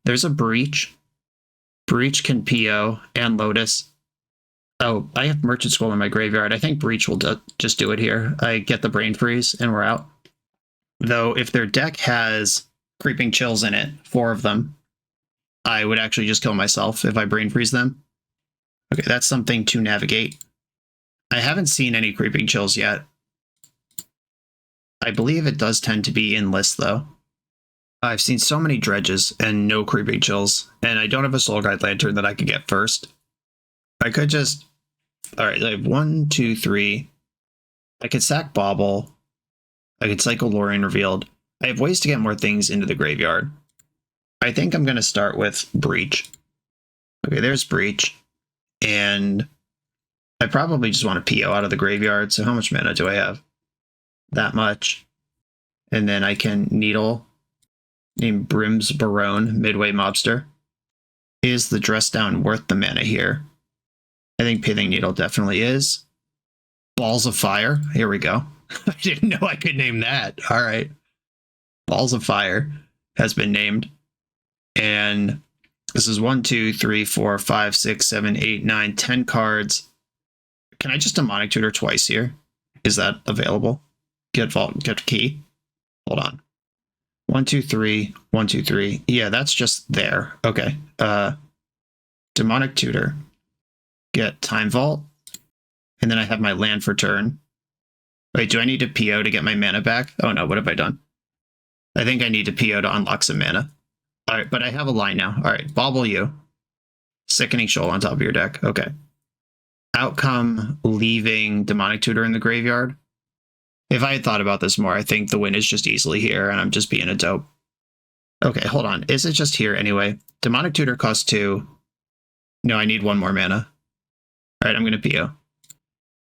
There's a Breach. Breach can PO and Lotus. Oh, I have Merchant Scroll in my graveyard. I think Breach will just do it here. I get the Brain Freeze and we're out. Though if their deck has Creeping Chills in it, 4 of them, I would actually just kill myself if I Brain Freeze them. Okay, that's something to navigate. I haven't seen any Creeping Chills yet. I believe it does tend to be in list though. I've seen so many dredges and no Creeping Chills, and I don't have a Soul Guide Lantern that I could get first. I could just... Alright, I have 1, 2, 3. I could sack Bauble. I could cycle Lorien Revealed. I have ways to get more things into the graveyard. I think I'm going to start with Breach. Okay, there's Breach. And I probably just want to PO out of the graveyard, so how much mana do I have? That much. And then I can Needle. Name Brim's Barone, Midway Mobster. Is the Dress Down worth the mana here? I think Pithing Needle definitely is. Balls of Fire. Here we go. I didn't know I could name that. All right. Balls of Fire has been named. And this is 1, 2, 3, 4, 5, 6, 7, 8, 9, 10 cards. Can I just demonic tutor twice here? Is that available? Get vault, get key. Hold on. 1, 2, 3, 1, 2, 3. Yeah, that's just there. Okay. Demonic tutor. Get time vault. And then I have my land for turn. Wait, do I need to PO to get my mana back? Oh no, what have I done? I think I need to PO to unlock some mana. Alright, but I have a line now. Alright, bobble you. Sickening Shoal on top of your deck. Okay. Outcome leaving Demonic Tutor in the graveyard. If I had thought about this more, I think the win is just easily here, and I'm just being a dope. Okay, hold on. Is it just here anyway? Demonic Tutor costs 2. No, I need 1 more mana. Alright, I'm going to PO.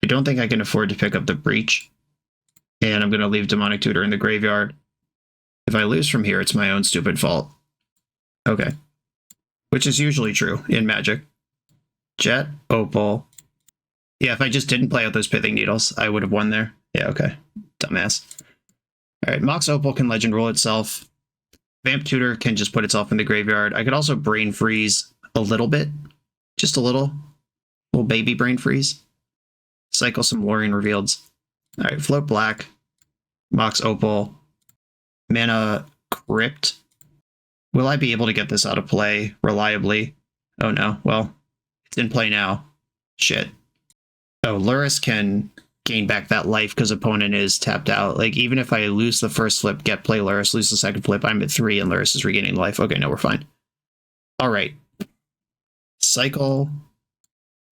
I don't think I can afford to pick up the Breach. And I'm going to leave Demonic Tutor in the graveyard. If I lose from here, it's my own stupid fault. Okay. Which is usually true in Magic. Jet, Opal. Yeah, if I just didn't play out those Pithing Needles, I would have won there. Yeah, okay. Dumbass. Alright, Mox Opal can Legend Roll itself. Vamp Tutor can just put itself in the graveyard. I could also Brain Freeze a little bit. Just a little. Little baby Brain Freeze. Cycle some Lorien Revealeds. Alright, float black. Mox Opal. Mana Crypt. Will I be able to get this out of play reliably? Oh no, well, it's in play now. Shit. Oh, LURRUS can gain back that life because opponent is tapped out. Like, even if I lose the first flip, get play LURRUS, lose the second flip, I'm at 3 and LURRUS is regaining life. Okay, no, we're fine. Alright. Cycle.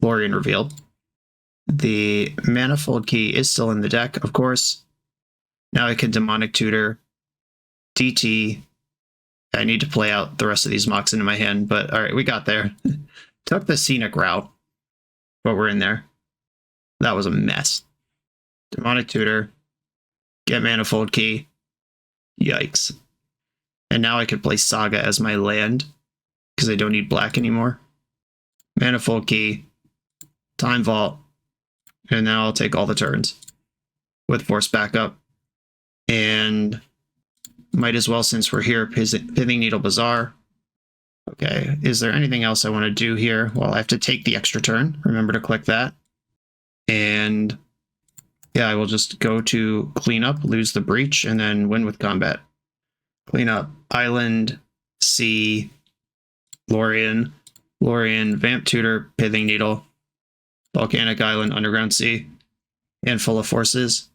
Lorien Revealed. The Manifold Key is still in the deck, of course. Now I can Demonic Tutor. DT. I need to play out the rest of these mocks into my hand, but alright, we got there. Took the scenic route, but we're in there. That was a mess. Demonic Tutor. Get Manifold Key. Yikes. And now I could play Saga as my land, because I don't need black anymore. Manifold Key. Time Vault. And now I'll take all the turns. With Force Backup. And might as well, since we're here, Pithing Needle Bazaar. Okay, is there anything else I want to do here? Well, I have to take the extra turn. Remember to click that. And yeah, I will just go to cleanup, lose the breach, and then win with combat. Cleanup, Island, Sea, Lorien, Vamp Tutor, Pithing Needle, Volcanic Island, Underground Sea, and Full of Forces.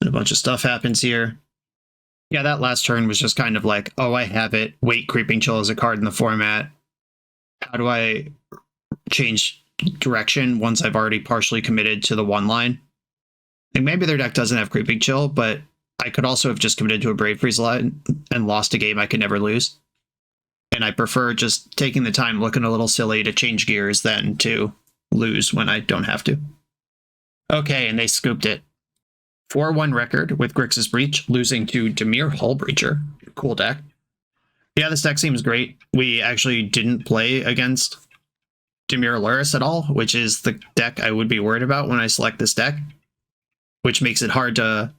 And a bunch of stuff happens here. Yeah, that last turn was just kind of like, oh, I have it. Wait, Creeping Chill is a card in the format. How do I change direction once I've already partially committed to the one line? Like, maybe their deck doesn't have Creeping Chill, but I could also have just committed to a Brave Freeze line and lost a game I could never lose. And I prefer just taking the time looking a little silly to change gears than to lose when I don't have to. Okay, and they scooped it. 4-1 record with Grixis Breach, losing to Dimir Hullbreacher. Cool deck. Yeah, this deck seems great. We actually didn't play against Dimir LURRUS at all, which is the deck I would be worried about when I select this deck, which makes it hard to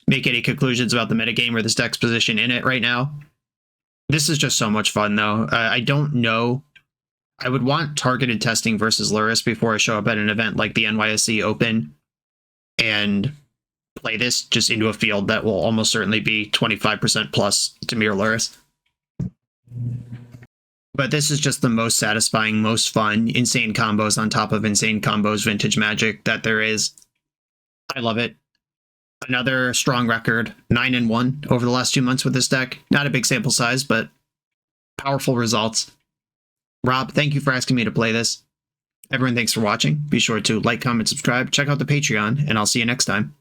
make any conclusions about the metagame or this deck's position in it right now. This is just so much fun, though. I don't know. I would want targeted testing versus LURRUS before I show up at an event like the NYSE Open and play this just into a field that will almost certainly be 25% plus Dimir LURRUS. But this is just the most satisfying, most fun, insane combos on top of insane combos vintage Magic that there is. I love it. Another strong record, 9-1 over the last 2 months with this deck. Not a big sample size, but powerful results. Rob, thank you for asking me to play this. Everyone, thanks for watching. Be sure to like, comment, subscribe, check out the Patreon, and I'll see you next time.